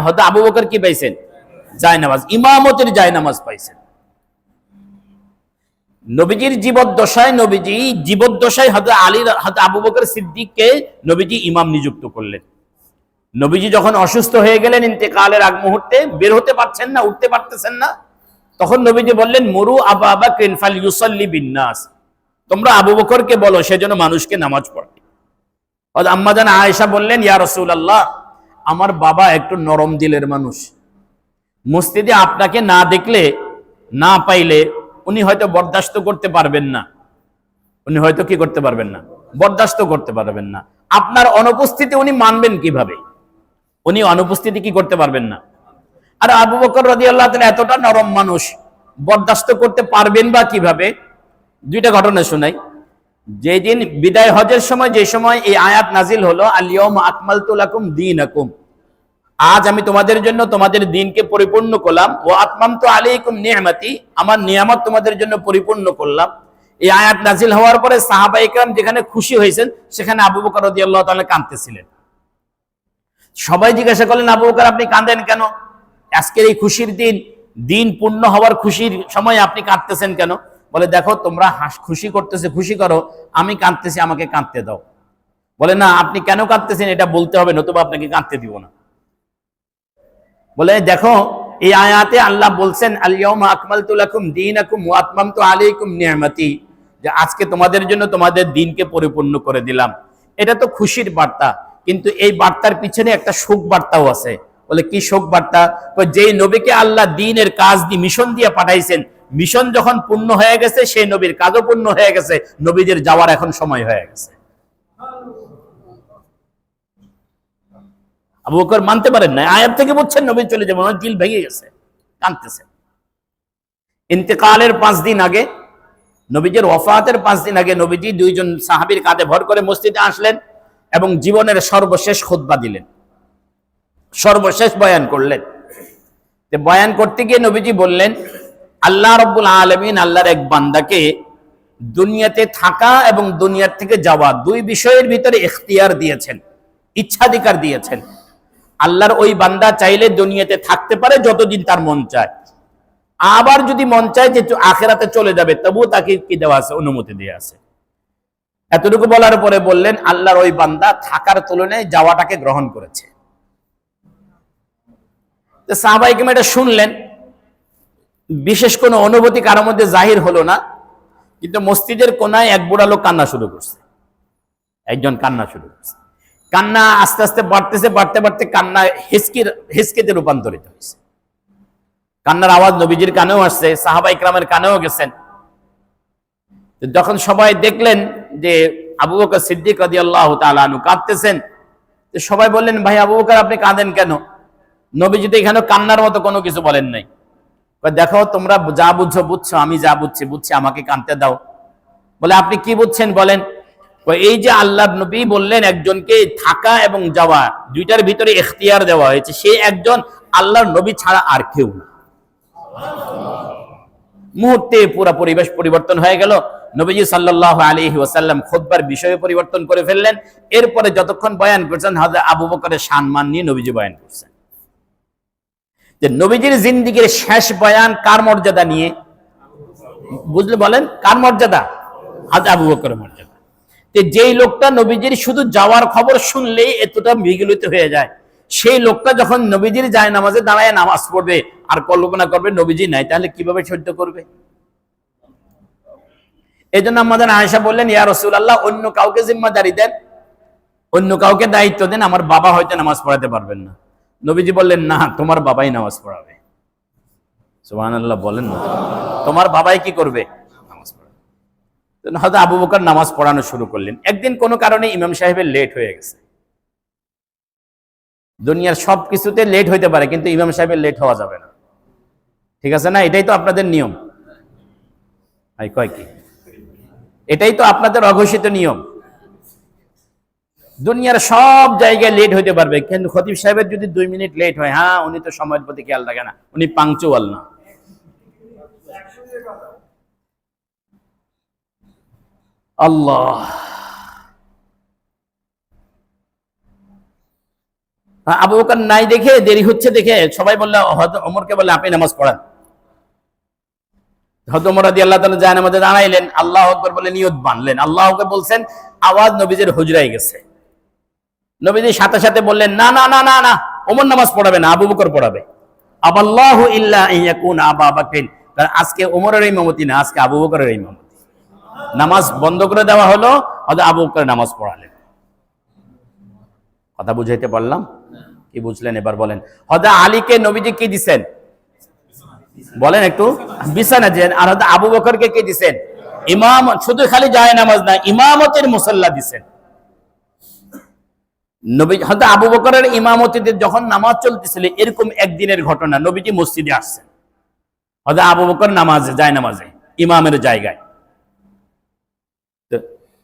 হযরত আবু বকর কি পাইছেন? জায়নামাজ, ইমামতের জায়নামাজ পাইছেন। নবীজির জীবদ্দশায় হযরত আলী, হযরত আবু বকর সিদ্দিককে নবীজি ইমাম নিযুক্ত করলেন। নবীজি যখন অসুস্থ হয়ে গেলেন, ইন্তেকালের আগ মুহূর্তে, বের হতে পারছেন না, উঠতে পারতেছেন না, তখন নবীজি বললেন, মুরু আবা বকরিন ফালইউসাল্লি বিন্নাস, তোমরা আবু বকরকে বলো সেজন্য মানুষকে নামাজ পড়ায়। আম্মা জান আয়েশা বললেন, ইয়া রাসূলুল্লাহ, আমার বাবা একটু নরম দিলের মানুষ, মসজিদে আপনাকে না দেখলে, না পাইলে উনি হয়তো বরদাস্ত করতে পারবেন না, উনি হয়তো কি করতে পারবেন না? বরদাস্ত করতে পারবেন না। আপনার অনুপস্থিতি উনি মানবেন কিভাবে? উনি অনুপস্থিতি কি করতে পারবেন না। আর আবু বকর রাদিয়াল্লাহু তাআলা এতটা নরম মানুষ, বরদাস্ত করতে পারবেন বা কিভাবে? দুইটা ঘটনা শোনাই। যেদিন বিদায় হজের সময়, যে সময় এই আয়াত নাজিল হলো, আল ইয়াউমা আকমালতু লাকুম দীনাকুম, আজ আমি তোমাদের জন্য তোমাদের দ্বীনকে পরিপূর্ণ করলাম, ওয়া আতমামতু আলাইকুম নি'মাতি, আমার নিয়ামত তোমাদের জন্য পরিপূর্ণ করলাম। এই আয়াত নাজিল হওয়ার পরে সাহাবায়ে কেরাম যেখানে খুশি হয়েছেন, সেখানে আবু বকর রাদিয়াল্লাহু তাআলা কাঁদতেছিলেন। সবাই জিজ্ঞাসা করলেন, আবু বকর আপনি কাঁদেন কেন? আজকের এই খুশির দিন, দিন পূর্ণ হওয়ার খুশির সময় আপনি কাঁদতেছেন কেন? বলে, দেখো তোমরা খুশি করতেছে, খুশি করো, আমি কাঁদতেছি, আমাকে কাঁদতে দাও। বলে, না, আপনি কেন কাঁদতেছেন এটা বলতে হবে, নতুবা আপনাকে কাঁদতে দিব না। বলে, দেখো এই আয়াতে আল্লাহ বলছেন, আল ইয়াউমা আকমালতু লাকুম দীনাকুম ওয়া আতমামতু আলাইকুম নি'মাতি, যে আজকে তোমাদের জন্য তোমাদের দ্বীনকে পরিপূর্ণ করে দিলাম। এটা তো খুশির বার্তা, কিন্তু এই বার্তার পিছনে একটা শোক বার্তাও আছে। বলে, কি শোক বার্তা? যেই নবীকে আল্লাহ দ্বীনের কাজ দিয়ে, মিশন দিয়ে পাঠাইছেন, মিশন যখন পূর্ণ হয়ে গেছে, সেই নবীর কাজও পূর্ণ হয়ে গেছে, নবীদের যাওয়ার এখন সময় হয়ে গেছে। আবু বকর মানতে পারেন না, আয়াত থেকে বুঝছেন নবী চলে যাবেন, ওনার দিল ভেঙে গেছে, কাঁদতেছেন। ইন্তেকালের 5 দিন আগে, নবীজির ওয়াফাতের 5 দিন আগে, নবীজি 2 জন সাহাবীর কাঁধে ভর করে মসজিদে আসলেন এবং জীবনের সর্বশেষ খুতবা দিলেন, সর্বশেষ বয়ান করলেন। বয়ান করতে গিয়ে নবীজি বললেন, আল্লাহ রাব্বুল আলামিন আল্লাহর এক বান্দাকে দুনিয়াতে থাকা এবং দুনিয়ার থেকে যাওয়া, 2 বিষয়ের ভিতরে ইখতিয়ার দিয়েছেন, ইচ্ছাধিকার দিয়েছেন। আল্লাহর ওই বান্দা চাইলে দুনিয়াতে থাকতে পারে যতদিন তার মন চায়, আবার যদি মন চায় যে আখিরাতে চলে যাবে, তবুও তাকে কি দেওয়া আছে? অনুমতি দেওয়া আছে। এতটুকু বলার পরে বললেন, আল্লাহর ওই বান্দা থাকার তুলনায় যাওয়াটাকে গ্রহণ করেছে। সাহাবায়ে কেরাম এটা শুনলেন, বিশেষ কোনো অনুভূতি কারোর মধ্যে জাহির হলো না, কিন্তু মসজিদের কোনায় এক বুড়া লোক কান্না শুরু করছে, একজন কান্না শুরু করছে। কান্না আস্তে আস্তে বাড়তেছে, বাড়তে বাড়তে কান্না হিসকিতে রূপান্তরিত হয়েছে। কান্নার আওয়াজ নবীজির কানেও আসছে, সাহাবায়ে কেরামের কানেও গেছেন। যখন সবাই দেখলেন যে আবু বকর সিদ্দিক রাদিয়াল্লাহু তাআলা আনহু কাঁদতেছেন, সবাই বললেন, ভাই আবু বকর আপনি কাঁদেন কেন? নবীজি তো এখানে কান্নার মতো কোনো কিছু বলেন নাই। দেখো তোমরা যা বুঝছো বুঝছো, আমি যা বুঝছি আমাকে কাঁদতে দাও। বলে আপনি কি বুঝছেন বলেন? এই যে আল্লাহর নবী বললেন একজনকে থাকা এবং যাওয়া দুইটার ভিতরে ইখতিয়ার দেওয়া হয়েছে, সে একজন আল্লাহর নবী ছাড়া আর কেউ না। মুহূর্তে পুরো পরিবেশ পরিবর্তন হয়ে গেল। নবীজি সাল্লাল্লাহু আলাইহি ওয়াসাল্লাম খুতবার বিষয় পরিবর্তন করে ফেললেন। এরপরে যতক্ষণ বয়ান করছেন হযরত আবু বকরের সম্মান নিয়ে নবীজি বয়ান করছেন। যে নবীজির জিন্দেগীর শেষ বয়ান কার মর্যাদা নিয়ে? বুঝলে বলেন কার মর্যাদা? হযরত আবু বকরের মর্যাদা। যেই লোকটা নবীজির শুধু যাওয়ার খবর শুনলেই এতটা বিগলিত হয়ে যায়, সেই লোকটা যখন নবীজির জায়নামাজে দাঁড়ায় নামাজ পড়বে আর কল্পনা করবে নবীজি নাই, তাহলে কিভাবে সহ্য করবে? এই জন্য আমাদের আয়েশা বললেন, ইয়া রাসূলুল্লাহ, অন্য কাউকে জিম্মাদারি দেন, অন্য কাউকে দায়িত্ব দেন, আমার বাবা হয়তো নামাজ পড়াতে পারবেন না। নবীজি বললেন, না, তোমার বাবাই নামাজ পড়াবে। সুবহানাল্লাহ বলেন না, তোমার বাবাই কি করবে? নামাজ পড়াবে। হযরত আবু বকর নামাজ পড়ানো শুরু করলেন। একদিন কোনো কারণে ইমাম সাহেবের লেট হয়ে গেছে। দুনিয়ার সব কিছুতে লেট হইতে পারে, কিন্তু ইমাম সাহেবের লেট হওয়া যাবে না, ঠিক আছে না? এটাই তো আপনাদের নিয়ম। কয় কি? এটাই তো আপনাদের অঘোষিত নিয়ম। দুনিয়ার সব জায়গায় লেট হইতে পারবে, কিন্তু খতিব সাহেবের যদি 2 মিনিট লেট হয়, হ্যাঁ, উনি তো সময়ের প্রতি খেয়াল রাখে না, উনি পাংচুয়াল না। আল্লাহ, আবু বকর নাই দেখে, দেরি হচ্ছে দেখে সবাই বলল, হযরত ওমরকে বলে আপনি নামাজ পড়ান। হযরত ওমর রাদিয়াল্লাহু তাআলা জায়নামাজে দাঁড়াইলেন, আল্লাহু আকবার বলে নিয়ত বাঁধলেন। আল্লাহু আকবার বলছেন, আওয়াজ নবীজির হুজরায় গেছে। নবীজি সাথে সাথে বললেন, না না না না না, ওমর নামাজ পড়াবে না, আবু বকর পড়াবে। আবাল্লাহু ইল্লা ইয়াকুন আবা বকরিন, আজকে ওমরের ইমামতি না, আজকে আবু বকরের ইমামতি। নামাজ বন্ধ করে দেওয়া হলো, হযরত আবু বকর নামাজ পড়ালেন। কথা বুঝাইতে পারলাম? কি বুঝলেন এবার বলেন? হযরত আলীকে নবীজি কি দিবেন বলেন একটু? বিছানা দেন। আর হযরত আবু বকরকে কি দিবেন? ইমাম। শুধু খালি যায় নামাজ না, ইমামতের মুসাল্লা দিবেন। নবী হযরত আবু বকরের ইমামতিতে যখন নামাজ চলতেছিল, এরকম একদিনের ঘটনা, নবীজি মসজিদে আসছেন, হযরত আবু বকর নামাজে যায়, নামাজে ইমামের জায়গায়।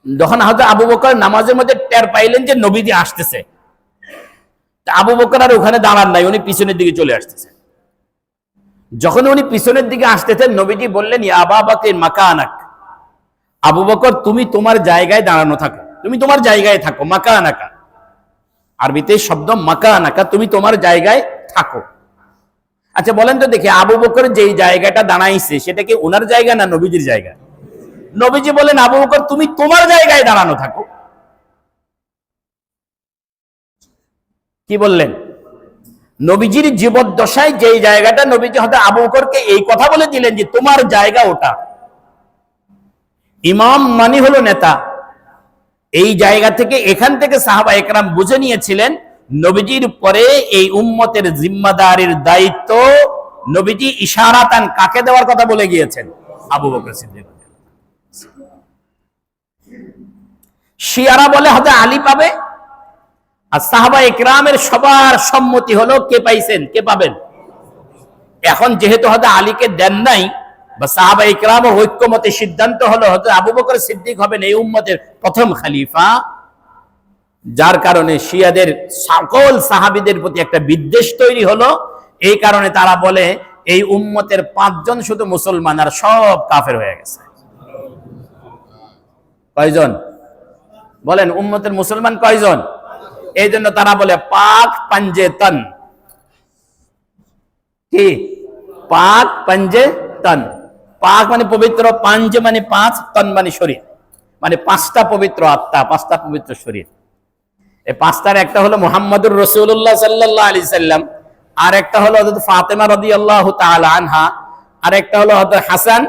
যখন হযরত আবু বকর নামাজের মধ্যে টের পাইলেন যে নবীজি আসতেছে, আবু বকর আর ওখানে দাঁড়ান নাই, উনি পিছনের দিকে চলে আসতেছেন। যখন উনি পিছনের দিকে আসতেছেন, নবীজি বললেন, ইয়া আবা বকর মাকানাক, আবু বকর তুমি তোমার জায়গায় দাঁড়ানো থাকো, তুমি তোমার জায়গায় থাকো। মাকানাকা আরবিতে শব্দ মাকানাকা, তুমি তোমার জায়গায় থাকো। আচ্ছা বলেন তো দেখি, আবু বকর যেই জায়গাটা দাঁড়াইছে সেটা কি ওনার জায়গা না নবীজির জায়গা? নবীজি বলেন, আবু বকর তুমি তোমার জায়গায় দাঁড়ানো থাকো। কি বললেন? নবীজির জীবদ্দশায় যেই জায়গাটা, নবীজি হয়তো আবু বকরকে এই কথা বলে দিলেন যে তোমার জায়গা ওটা। ইমাম মানে হলো নেতা। এই জায়গা থেকে, এখান থেকে সাহাবা একরাম বুঝে নিয়েছিলেন নবীজির পরে এই উম্মতের জিম্মাদারির দায়িত্ব নবীজি ইশারাতান কাকে দেওয়ার কথা বলে গিয়েছেন? আবু বকর সিদ্দিক। শিয়ারা বলে হয়তো আলী পাবে, আর সাহাবা একরামের সবার সম্মতি হলো কে পাইছেন, কে পাবেন। এখন যেহেতু হয়তো আলীকে দেন নাই, বা সাহাবা ইকরাম ঐক্যমতে সিদ্ধান্ত হলো হযরত আবু বকর সিদ্দিক হবেন এই উম্মতের প্রথম খলিফা, যার কারণে শিয়াদের সকল সাহাবীদের প্রতি একটা বিদ্বেষ তৈরি হলো। এই কারণে তারা বলে এই উম্মতের 5 জন শুধু মুসলমান, আর সব কাফের হয়ে গেছে। কয়জন বলেন? উম্মতের মুসলমান কয়জন? এই জন্য তারা বলে পাক পাঞ্জে তন। কি? পাক পাঞ্জে তন। পাক মানে পবিত্র, পাঞ্জে মানে 5, তন মানে শরীর, মানে 5টা পবিত্র আত্মা, 5টা পবিত্র শরীর। এই 5টার একটা হলো মুহাম্মদুর রাসূলুল্লাহ সাল্লাল্লাহু আলাইহি সাল্লাম, আর একটা হলো হযরত ফাতেমা রাদিয়াল্লাহু তাআলা আনহা, আর একটা হলো হযরত হাসান,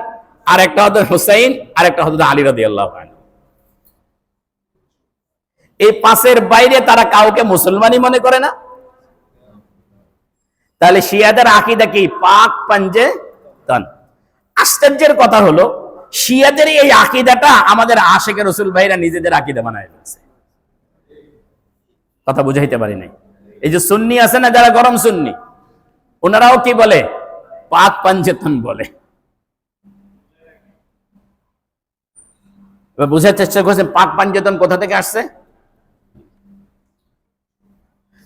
আর একটা হযরত হুসাইন, আর একটা হযরত আলী রাদিয়াল্লাহু আনহু। এই 5-এর বাইরে তারা কাউকে মুসলমানই মনে করে না। তাহলে শিয়াদের আকীদা কি? পাক পাঞ্জে তন। আশ্চর্যের কথা হলো, শিয়াদের এই আকীদাটা আমাদের আশিকে রাসূল ভাইরা নিজেদের আকীদা বানায় ফেলছে। কথা বুঝাইতে পারি নাই। এই যে সুন্নি আছে না, যারা গরম সুন্নি, ওনারাও কি বলে? পাক পাঞ্জেতন বলে। বুঝার চেষ্টা করছেন পাক পাঞ্জেতন কোথা থেকে আসছে?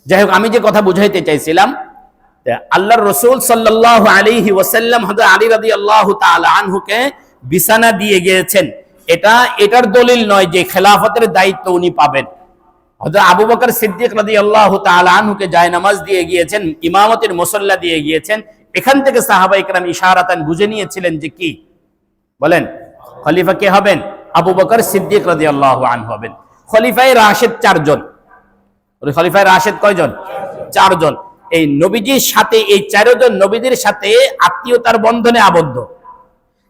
যাই হোক, আমি যে কথা বুঝাইতে চাইছিলাম, আল্লাহর রাসূল সাল্লাল্লাহু আলাইহি ওয়াসাল্লাম হযরত আলী রাদিয়াল্লাহু তাআলা আনহুকে বিছানা দিয়ে গিয়েছেন, এটার দলিল নয় যে খেলাফতের দায়িত্ব উনি পাবেন। হযরত আবু বকর সিদ্দিক রাদিয়াল্লাহু তাআলা আনহুকে জায়নামাজ দিয়ে গিয়েছেন, ইমামতের মুসাল্লা দিয়ে গিয়েছেন। এখান থেকে সাহাবায়ে কেরাম ইশারাতান বুঝে নিয়েছিলেন যে কি বলেন, খলিফা কে হবেন? আবু বকর সিদ্দিক রাদিয়াল্লাহু আনহু হবেন। খলিফায়ে রাশিদ 4 জন। খলিফায়ে রাশিদ কয়জন? 4 জন। এই নবীজির সাথে এই 4 জন নবীদের সাথে আত্মীয়তার বন্ধনে আবদ্ধ,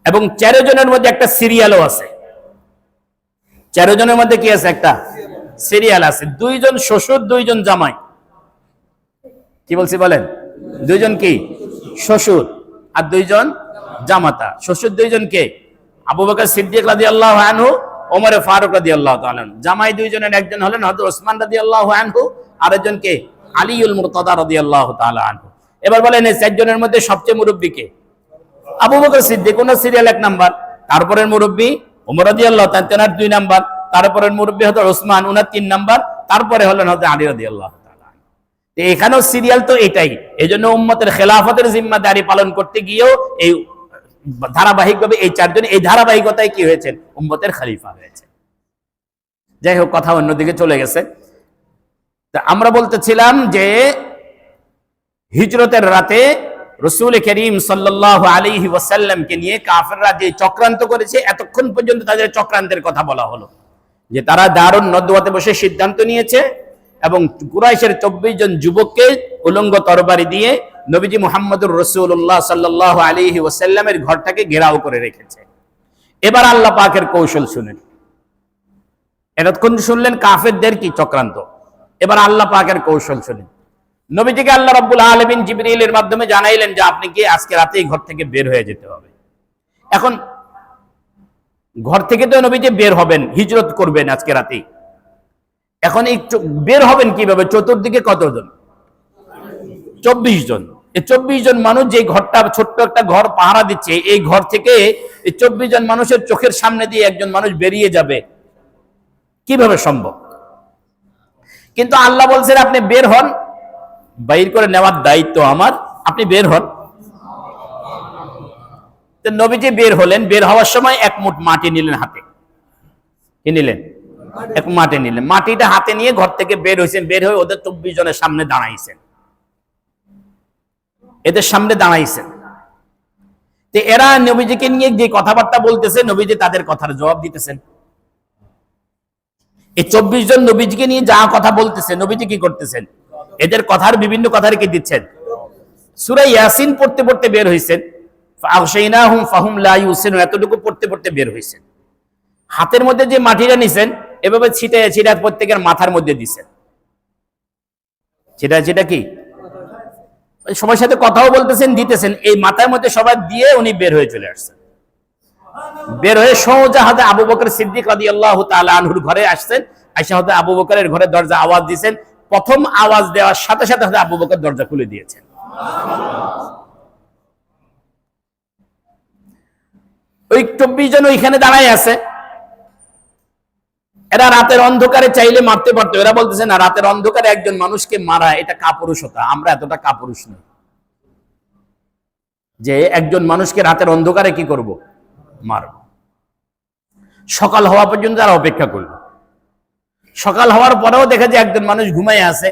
এবং 4 জনের মধ্যে একটা সিরিয়ালও আছে। 4 জনের মধ্যে কি আছে? একটা সিরিয়াল আছে। 2 জন শ্বশুর, 2 জন জামাই। কি বলছি বলেন? 2 জন কি শ্বশুর আর 2 জন জামাতা। শ্বশুর 2 জন কে? আবু বকর সিদ্দিক রাদিয়াল্লাহু আনহু, ওমর ফারুক রাদিয়াল্লাহু তাআলা আনহু। জামাই 2 জনের একজন হলেন হযরত ওসমান রাদিয়াল্লাহু আনহু, আরেকজন কে? আলীউল মুরতাদা রাদিয়াল্লাহু তাআলা আনহু। এবার বলেন এই 4 জনের মধ্যে সবচেয়ে মুরব্বি কে? আবু বকর সিদ্দিক, ওনার সিরিয়াল 1 নাম্বার। তারপরের মুরব্বি ওমর রাদিয়াল্লাহু তাআলা, তেনার 2 নাম্বার। তারপরের মুরব্বি হযরত ওসমান, ওনার 3 নাম্বার। তারপরে হলেন হযরত আলী রাদিয়াল্লাহু তাআলা আনহু। এখানেও সিরিয়াল তো এটাই। এজন্য উম্মতের খেলাফতের জিম্মাদারি পালন করতে গিয়েও এই ধারাবাহিকভাবে এই 4 জন এই ধারাবাহিকতায় কি হয়েছে? উম্মতের খলিফা হয়েছে। যাই হোক, কথা অন্যদিকে চলে গেছে। তা আমরা বলতেছিলাম যে হিজরতের রাতে রাসূল করিম সাল্লাল্লাহু আলাইহি ওয়াসাল্লামকে নিয়ে কাফেররা যে চক্রান্ত করেছে, এতক্ষণ পর্যন্ত তাদের চক্রান্তের কথা বলা হলো, যে তারা দারুন নদওয়াতে বসে সিদ্ধান্ত নিয়েছে এবং কুরাইশের 24 জন যুবককে উলঙ্গ তরবারি দিয়ে নবীজি মুহাম্মদুর রাসূলুল্লাহ সাল্লাল্লাহু আলাইহি ওয়াসাল্লামের ঘরটাকে ঘেরাও করে রেখেছে। এবার আল্লাহ পাকের কৌশল শুনেন। এতক্ষণ শুনলেন কাফেরদের কি চক্রান্ত, এবার আল্লাহ পাকের কৌশল শুনেন। নবীজিকে আল্লাহ রাব্বুল আলামিন জিবরিলের মাধ্যমে জানাইলেন যে আপনি কি আজকে রাতেই ঘর থেকে বের হয়ে যেতে হবে। এখন ঘর থেকে তো নবীজি বের হবেন, হিজরত করবেন আজকে রাতেই। এখন এই বের হবেন কিভাবে? চতুর্দিকে কতজন? 24 জন। এই 24 জন মানুষ, যে ঘরটা ছোট্ট একটা ঘর পাহারা দিচ্ছে, এই ঘর থেকে এই 24 জন মানুষের চোখের সামনে দিয়ে একজন মানুষ বেরিয়ে যাবে, কিভাবে সম্ভব? কিন্তু আল্লাহ বলছেন আপনি বের হন, বাইর করে নেওয়ার দায়িত্ব আমার, আপনি বের হন। তো নবীজি বের হলেন। বের হওয়ার সময় 1 মুঠ মাটি নিলেন হাতে। কি নিলেন? 1 মাটি নিলেন। মাটিটা হাতে নিয়ে ঘর থেকে বের হয়েছেন। বের হয়ে ওদের 24 জনের সামনে দাঁড়াইছেন, এদের সামনে দাঁড়াইছেন। তো এরা নবীজিকে নিয়ে যে কথাবার্তা বলতেছে, নবীজি তাদের কথার জবাব দিতেছেন। এই 24 জন নবীজিকে নিয়ে যা কথা বলতেছে, নবীজি কি করতেছেন? এদের কথার বিভিন্ন কথা রেখে দিচ্ছেন। সূরা ইয়াসিন পড়তে পড়তে বের হইছেন। ফাগশাইনাহুম ফাহুম লা ইউসিনুন, এতটুকু পড়তে পড়তে বের হইছেন। হাতের মধ্যে যে মাটিটা নিছেন, এভাবে ছিটায় ছিটায় প্রত্যেকের মাথার মধ্যে দিছেন। ছিটায় ছিটায় কি সবার সাথে কথাও বলতেছেন, দিতেছেন। এই মাথার মধ্যে সবাই দিয়ে উনি বের হয়ে চলে আসছেন। বের হয়ে সোজা হযরত আবু বকর সিদ্দিক রাদিয়াল্লাহু তাআলা আনহুর ঘরে আসছেন। আয়েশা হযরত আবু বকরের ঘরে দরজা আওয়াজ দিয়েছেন। প্রথম আওয়াজ দেওয়ার সাথে সাথে হযরত আবু বকর দরজা খুলে দিয়েছেন। ওই 24 জন ওইখানে দাঁড়ায় আছে। এরা রাতের অন্ধকারে চাইলে মারতে পারতো। এরা বলতেছে না, রাতের অন্ধকারে একজন মানুষকে মারা এটা কাপুরুষতা, আমরা এতটা কাপুরুষ নই যে একজন মানুষকে রাতের অন্ধকারে কি করব? মারব। সকাল হওয়া পর্যন্ত তারা অপেক্ষা করল। সকাল হওয়ার পরেও দেখে যে একজন মানুষ ঘুমায় আছে।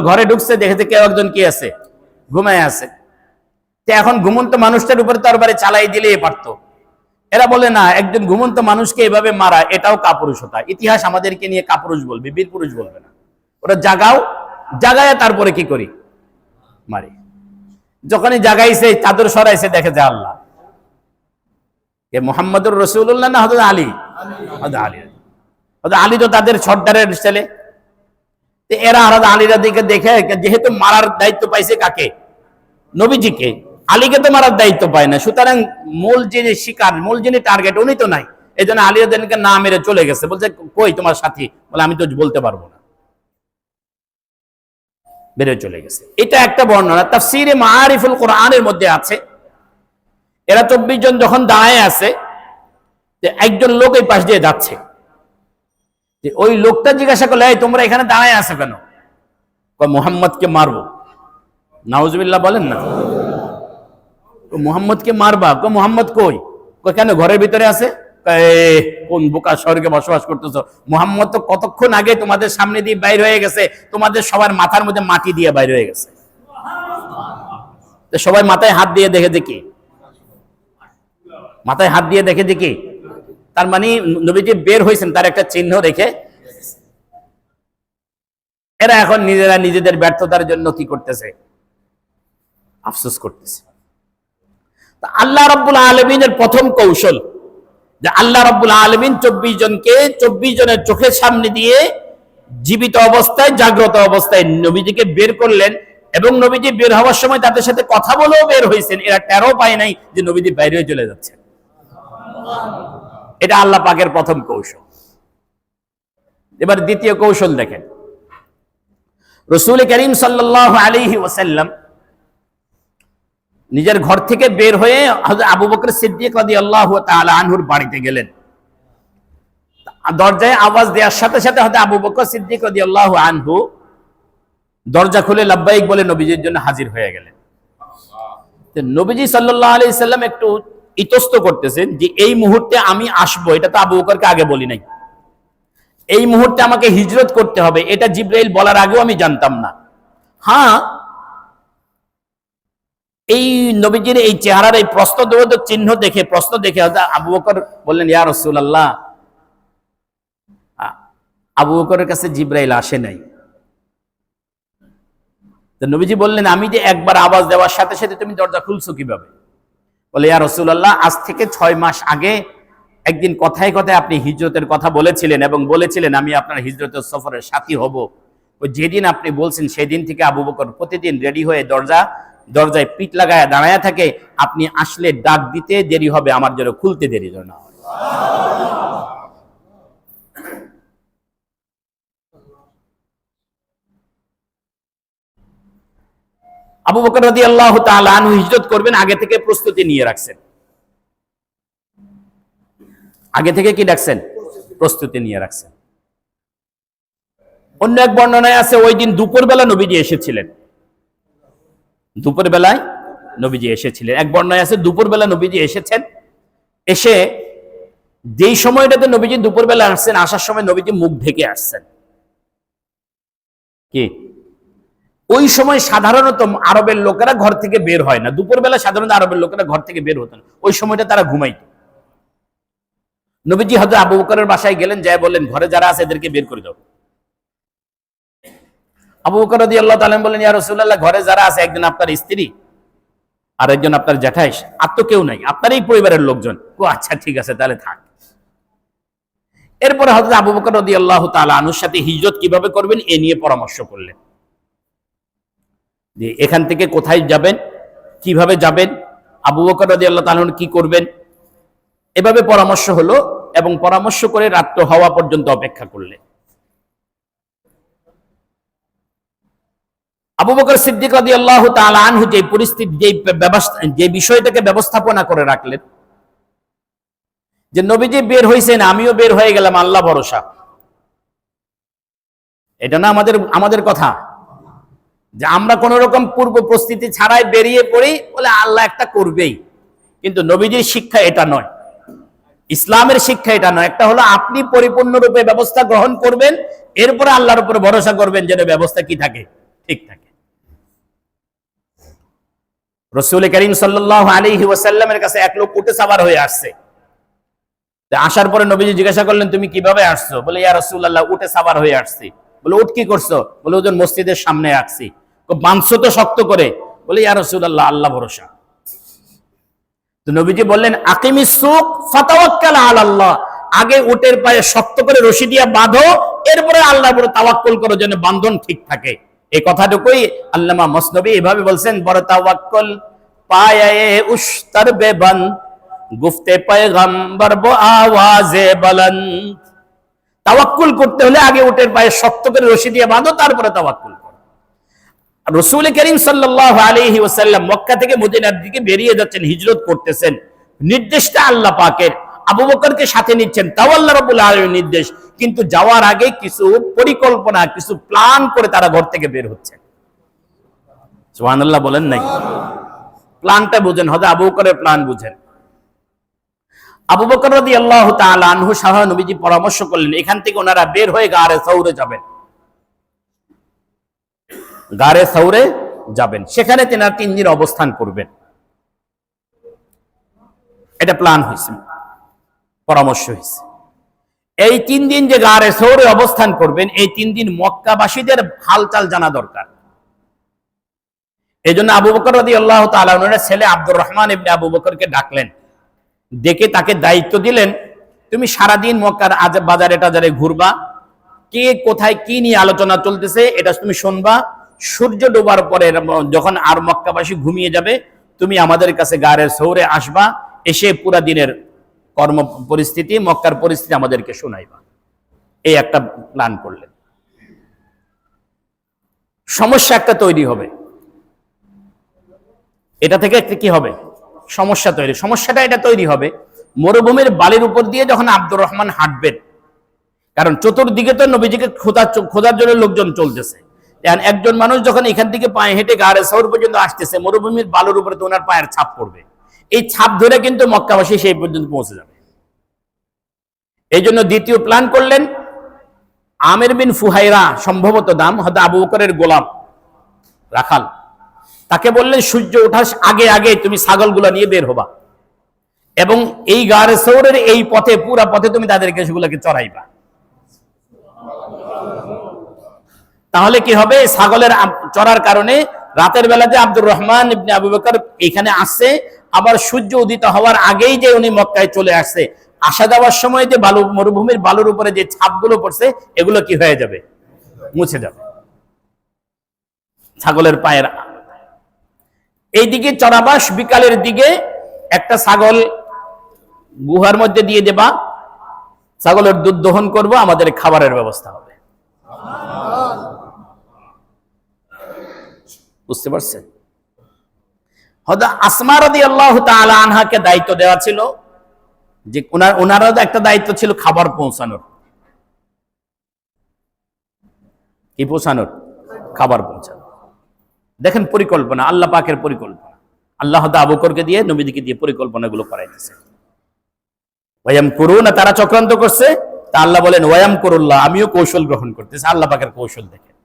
ঘরে ঢুকছে, দেখেছে কেউ একজন কি আছে? ঘুমায় আছে। তো এখন ঘুমন্ত মানুষটার উপরে তরবারি চালাই দিলেই পারতো। এরা বলে না, একজন ঘুমন্ত মানুষকে এভাবে মারা এটাও কাপুরুষতা। ইতিহাস আমাদেরকে নিয়ে কাপুরুষ বলবে, বীর পুরুষ বলবে না। ওরা জাগায় তারপরে কি করি? মারি। যখনই জাগাইছে, চাদর সরাইছে, দেখে যে আল্লাহ, এ মুহাম্মদুর রাসূলুল্লাহ না হযরত আলী? হযরত আলী তো তাদের সর্দারের ছেলে। এরা হযরত আলীর দিকে দেখে, যেহেতু মারার দায়িত্ব পাইছে কাকে? নবীজিকে। আলীকে তো মারার দায়িত্ব পায় না। সুতরাং মূল যিনি শিকার, মূল যিনি টার্গেট, উনি তো নাই। এই জন্য আলী রাদিয়াল্লাহু আনহু না মেরে চলে গেছে। বলছে কই তোমার সাথী? বলে আমি তো বলতে পারবো না। বেরিয়ে চলে গেছে। এটা একটা বর্ণনা। তাফসীরে মাআরিফুল কোরআনের মধ্যে আছে, এরা 24 জন যখন দাঁড়ায় আছে, যে একজন লোক এই পাশ দিয়ে যাচ্ছে, যে ওই লোকটা জিজ্ঞাসা করলো, এই তোমরা এখানে দাঁড়ায় আছো কেন? মুহাম্মদকে মারবো। নাউজুবিল্লাহ বলেন না, মুহাম্মদকে মারবা? মুহাম্মদ কই? কেন ঘরের ভিতরে আছে? কোন বোকা স্বর্গে বসবাস করতেছ? মুহাম্মদ তো কতক্ষণ আগে তোমাদের সামনে দিয়ে বাইর হয়ে গেছে, তোমাদের সবার মাথার মধ্যে মাটি দিয়ে বাইর হয়ে গেছে। সবাই মাথায় হাত দিয়ে দেখে দেখি, মাথায় হাত দিয়ে দেখে দেখি, তার মানে নবীজি বের হয়েছেন তার একটা চিহ্ন রেখে। এরা এখন নিজেরা নিজেদের ব্যর্থতার জন্য কি করতেছে? আফসোস করতেছে। আল্লাহ রাব্বুল আলামিনের প্রথম কৌশল, যে আল্লাহ রাব্বুল আলামিন 24 জনকে 24 জনের চোখের সামনে দিয়ে জীবিত অবস্থায়, জাগ্রত অবস্থায় নবীজিকে বের করলেন, এবং নবীজি বের হওয়ার সময় তাদের সাথে কথা বলেও বের হয়েছেন। এরা টেরও পায় নাই যে নবীজি বাইরে হয়ে চলে যাচ্ছে। এটা আল্লাহ পাকের প্রথম কৌশল। এবার দ্বিতীয় কৌশল দেখেন। রাসূল করিম সাল্লাল্লাহু আলাইহি ওয়াসাল্লাম নিজের ঘর থেকে বের হয়ে হযরত আবু বকর সিদ্দিক রাদিয়াল্লাহু তাআলা আনহুর বাড়িতে গেলেন। দরজায় আওয়াজ দেওয়ার সাথে সাথে হযরত আবু বকর সিদ্দিক রাদিয়াল্লাহু আনহু দরজা খুলে লাব্বাইক বলে নবীজির জন্য হাজির হয়ে গেলেন। নবীজি সাল্লাল্লাহু আলাইহি সাল্লাম একটু ইতস্ত করতেছেন যে এই মুহূর্তে আমি আসবো, এটা তো আবু বকরকে আগে বলি নাই। এই মুহূর্তে আমাকে হিজরত করতে হবে, এটা জিবরাইল বলার আগেও আমি জানতাম না। হ্যাঁ, এই নবীজির এই চেহারার এই প্রশ্নবোধক চিহ্ন দেখে, প্রশ্ন দেখে আবু বকর বললেন, ইয়া রাসূলুল্লাহ, আবু বকরের কাছে জিবরাইল আসে নাই। তো নবীজি বললেন, আমি যে একবার আওয়াজ দেওয়ার সাথে সাথে তুমি দরজা খুলছো কিভাবে? বলে, ইয়া রাসূলুল্লাহ, আজ থেকে 6 মাস আগে একদিন কথায় কথায় আপনি হিজরতের কথা বলেছিলেন, এবং বলেছিলেন আমি আপনার হিজরতের সফরের সাথী হব। যেদিন আপনি বলছেন সেদিন থেকে আবু বকর প্রতিদিন রেডি হয়ে দরজায় পিঠ লাগায় দাঁড়ায় থাকে, আপনি আসলে ডাক দিতে দেরি হবে, আমার জন্য খুলতে দেরি না হয়। আবু বকর রাদিয়াল্লাহু তাআলা আনহু হিজরত করবেন, আগে থেকে প্রস্তুতি নিয়ে রাখছেন। আগে থেকে কি রাখছেন? প্রস্তুতি নিয়ে রাখছেন। অন্য এক বর্ণনায় আছে ওই দিন দুপুরবেলা নবীজি এসেছিলেন। দুপুরবেলায় নবীজি এসেছিলেন। এক বর্ণনায় আছে দুপুরবেলা নবীজি এসেছেন। এসে যেই সময়টাতে নবীজি দুপুরবেলা আসছেন, আসার সময় নবীজি মুখ ঢেকে আসছেন। কি ওই সময় সাধারণত আরবের লোকেরা ঘর থেকে বের হয় না। দুপুরবেলা সাধারণত আরবের লোকেরা ঘর থেকে বের হতো না, ওই সময়টা তারা ঘুমাইত। নবীজি হযরত আবু বকরের বাসায় গেলেন, যায় বললেন, ঘরে যারা আছে এদেরকে বের করে দাও। আবু বকর রাদিয়াল্লাহু তাআলা বললেন, ইয়া রাসূলুল্লাহ, ঘরে যারা আছে একজন আপনার স্ত্রী আর একজন আপনার জ্যাঠাই, আর তো কেউ নাই, আপনার এই পরিবারের লোকজন। ও আচ্ছা, ঠিক আছে, তাহলে থাক। এরপরে হযরত আবু বকর রাদিয়াল্লাহু তাআলা আনহুর সাথে হিজরত কিভাবে করবেন এ নিয়ে পরামর্শ করলেন, যে এখান থেকে কোথায় যাবেন, কিভাবে যাবেন, আবু বকর রাদিয়াল্লাহু তাআলা কি করবেন, এভাবে পরামর্শ হলো। এবং পরামর্শ করে রাত্র হওয়া পর্যন্ত অপেক্ষা করলেন। আবু বকর সিদ্দিক রাদিয়াল্লাহু তাআলা আনহু যে পরিস্থিতি, যে বিষয়টাকে ব্যবস্থাপনা করে রাখলেন, যে নবীজি বের হয়েছেন, আমিও বের হয়ে গেলাম, আল্লাহ ভরসা। এটা না আমাদের কথা, যে আমরা কোন রকম পূর্ব প্রস্তুতি ছাড়াই বেরিয়ে পড়ি, বলে আল্লাহ একটা করবেই। কিন্তু নবীজির শিক্ষা এটা নয়, ইসলামের শিক্ষা এটা নয়। একটা হলো আপনি পরিপূর্ণরূপে ব্যবস্থা গ্রহণ করবেন, এরপরে আল্লাহর উপর ভরসা করবেন যেন ব্যবস্থা কি থাকে, ঠিক থাকে। রাসূল করিম সাল্লাল্লাহু আলাইহি ওয়াসাল্লামের কাছে এক লোক উটে সাওয়ার হয়ে আসছে। আসার পরে নবীজি জিজ্ঞাসা করলেন, তুমি কিভাবে আসছো? বলে, ইয়া রাসূলুল্লাহ, উটে সাওয়ার হয়ে আসছি। বলে, উট কি করছো? বলে, ওজন মসজিদের সামনে আসছি। বাঁধছো তো শক্ত করে? বলে, ইয়া রাসূলুল্লাহ, আল্লাহ ভরসা। তো নবীজি বললেন, আকিমিস সুক ফাতাওয়াক্কাল আলাল্লাহ, আগে উটের পায়ে শক্ত করে রশি দিয়ে বাঁধো, এরপরে আল্লাহর উপর তাওয়াক্কুল করো যেন বান্ধন ঠিক থাকে। এই কথাটুকুই আল্লামা মসনবী এভাবে বলছেন, বড় তাওয়াক্কুল পায়ে উশতার বেবান, গুফতে পয়গম্বর বো আওয়াজে বুলন্দ। তাওয়াক্কুল করতে হলে আগে উটের পায়ে শক্ত করে রশি দিয়ে বাঁধো, তারপরে তাওয়াক্কুল করো। রাসূল করিম সাল্লাল্লাহু আলাইহি ওয়াসাল্লাম মক্কা থেকে মদিনার দিকে বেরিয়ে যাচ্ছেন, হিজরত করতেছেন, নির্দেশটা আল্লাহ পাকের, আবু বকরকে সাথে নিচ্ছেন, তাও আল্লাহ রাব্বুল আলামিনের নির্দেশ। কিন্তু যাওয়ার আগে কিছু পরিকল্পনা, কিছু প্ল্যান করে তারা ঘর থেকে বের হচ্ছে। সুবহানাল্লাহ বলেন নাই? প্ল্যানটা বুঝেন, হযরত আবু বকরের প্ল্যান বুঝেন। আবু বকর রাদিয়াল্লাহু তাআলা আনহু সহ নবীজি পরামর্শ করলেন, এখান থেকে ওনারা বের হয়ে গারে সৌরে যাবেন, গারে সৌরে যাবেন, সেখানে তেনারা 3 দিন অবস্থান করবেন। এটা প্ল্যান হয়েছে, পরামর্শ হয়েছে। এই 3 দিন যে গারে সৌরে অবস্থান করবেন, এই 3 দিন মক্কাবাসীদের হালচাল জানা দরকার। এই জন্য আবু বকর রাদিয়াল্লাহু তাআলা ওনার ছেলে আব্দুর রহমান ইবনে আবু বকরকে ডাকলেন, ডেকে তাকে দায়িত্ব দিলেন, তুমি সারাদিন মক্কার বাজারে টাজারে ঘুরবা, কে কোথায় কি নিয়ে আলোচনা চলতেছে এটা তুমি শুনবা। সূর্য ডোবার পরে যখন আর মক্কাবাসী ঘুমিয়ে যাবে, তুমি আমাদের কাছে গারে সৌরে আসবা, এসে পুরা দিনের কর্ম পরিস্থিতি, মক্কার পরিস্থিতি আমাদেরকে শোনাইবা। এই একটা প্ল্যান করলেন। সমস্যা একটা তৈরি হবে, এটা থেকে কি হবে? সমস্যা তৈরি। সমস্যাটা এটা তৈরি হবে, মরুভূমির বালির উপর দিয়ে যখন আব্দুর রহমান হাঁটবেন, কারণ চতুর্দিকে তো নবীজিকে খোঁজার জন্য লোকজন চলতেছে, একজন মানুষ যখন এখান থেকে পায়ে হেঁটে গারে সৌর পর্যন্ত আসতেছে, মরুভূমির বালুর উপরে তো ওনার পায়ের ছাপ পড়বে, এই ছাপ ধরে কিন্তু মক্কাবাসী সেই পর্যন্ত পৌঁছে যাবে। এই জন্য দ্বিতীয় প্ল্যান করলেন, আমির বিন ফুহাইরা, সম্ভবত নাম, হয়তো আবু বকরের গোলাম রাখাল, তাকে বললেন সূর্য ওঠার আগে আগে তুমি ছাগলগুলো নিয়ে বের হবা এবং এই গারে সৌরের এই পথে, পুরা পথে তুমি তাদেরকে সেগুলোকে চড়াইবা। তাহলে কি হবে? ছাগলের চড়ার কারণে রাতের বেলা যে আব্দুর রহমান ইবনে আবু বকর এখানে আসছে, আবার সূর্য উদিত হওয়ার আগেই যে উনি মক্কায় চলে আসছে, আসা যাওয়ার সময় যে বালু, মরুভূমির বালুর উপরে যে ছাপগুলো পড়ছে, এগুলো কি হয়ে যাবে? মুছে যাবে ছাগলের পায়ের। এইদিকে চড়াবাস, বিকালের দিকে একটা ছাগল গুহার মধ্যে দিয়ে দেবা, ছাগলের দুধ দহন করব, আমাদের খাবারের ব্যবস্থা হবে। বুঝতে পারছেন? হযরত আসমা রাদিয়াল্লাহু তাআলা আনহাকে দায়িত্ব দেওয়া ছিল যে ওনারও একটা দায়িত্ব ছিল খাবার পৌঁছানোর। কি পৌঁছানোর? খাবার পৌঁছানো। দেখেন পরিকল্পনা, আল্লাহ পাকের পরিকল্পনা। আল্লাহ আবু বকরকে দিয়ে, নবীকে দিয়ে পরিকল্পনাগুলো করাইতেছে। ওয়ায়াম কুরুনা, তারা চক্রান্ত করছে, তা আল্লাহ বলেন ওয়ায়াম কুরুল্লাহ, আমিও কৌশল গ্রহণ করতেছি। আল্লাহ পাকের কৌশল দেখেন।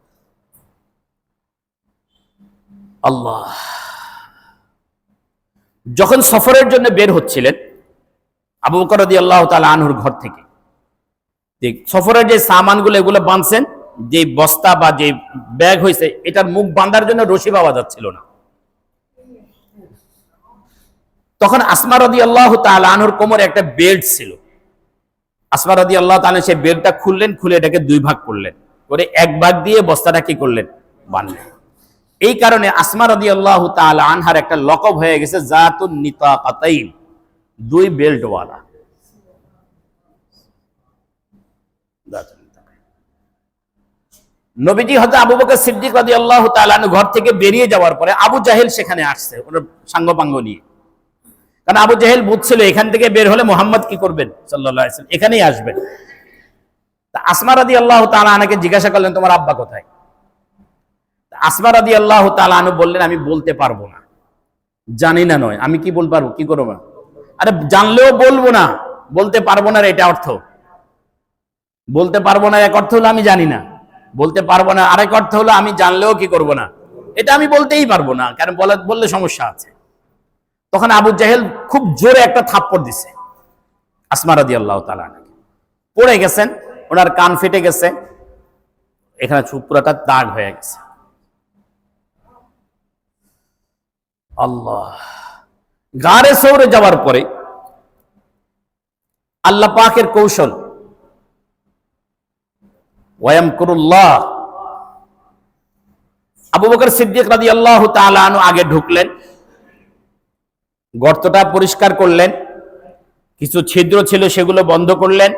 আল্লাহ যখন সফরের জন্য বের হচ্ছিলেন আবু বকর রাদিয়াল্লাহু তাআলা আনহুর ঘর থেকে, সফরের যে সামানগুলো এগুলো বাঁধছেন, যে বস্তা বা যে ব্যাগ হয়েছে, এটার মুখ বাঁধার জন্য রশি পাওয়া যাচ্ছিল না। তখন আসমা রাদিয়াল্লাহু তাআলা আনহুর কোমরে একটা বেল্ট ছিল। আসমা রাদিয়াল্লাহু তাআলা সেই বেল্টটা খুললেন, খুলে এটাকে 2 ভাগ করলেন, করে এক ভাগ দিয়ে বস্তাটা কি করলেন? বাঁধলেন। এই কারণে আসমা রাদিয়াল্লাহু তাআলা আনহার একটা লকব হয়ে গেছে জাতুন নিতাকাতাইন, 2 বেল্টওয়ালা। নবীজি হযরত আবু বকর সিদ্দিক রাদিয়াল্লাহু তাআলা আনহু ঘর থেকে বেরিয়ে যাওয়ার পরে আবু জাহেল সেখানে আসছে ওর সাঙ্গপাঙ্গ নিয়ে। কারণ আবু জাহেল বুঝছিল এখান থেকে বের হলে মুহাম্মদ কি করবেন সাল্লাল্লাহু আলাইহি ওয়াসাল্লাম, এখানেই আসবেন। তা আসমা রাদিয়াল্লাহু তাআলা আনহাকে জিজ্ঞাসা করলেন, তোমার আব্বা কোথায়? আসমা রাদিয়াল্লাহু তাআলা আনহু বললেন, আমি বলতে পারবো না। জানি না নয়, আমি কি বলতে পারবো? কি করবো? আরে জানলেও বলবো না, বলতে পারবো না, এটা অর্থ। বলতে পারবো না এক অর্থ হলো আমি জানি না, বলতে পারবো না আরেক অর্থ হলো আমি জানলেও কি করব না, এটা আমি বলতেই পারবো না, কারণ বললে সমস্যা আছে। তখন আবু জাহেল খুব জোরে একটা থাপ্পড় দিছে আসমা রাদিয়াল্লাহু তাআলা আনহাকে, পড়ে গেছেন, ওনার কান ফেটে গেছে, এখানে পুরাটা দাগ হয়ে গেছে। আল্লাহ। গারে সৌরে যাওয়ার পরে আল্লাহ পাকের কৌশল, ওয়ায়ামকুরুল্লাহ। আবু বকর সিদ্দিক রাদিয়াল্লাহু তাআলা আনহু আগে ঢুকলেন, গর্তটা পরিষ্কার করলেন, কিছু ছিদ্র ছিল সেগুলো বন্ধ করলেন,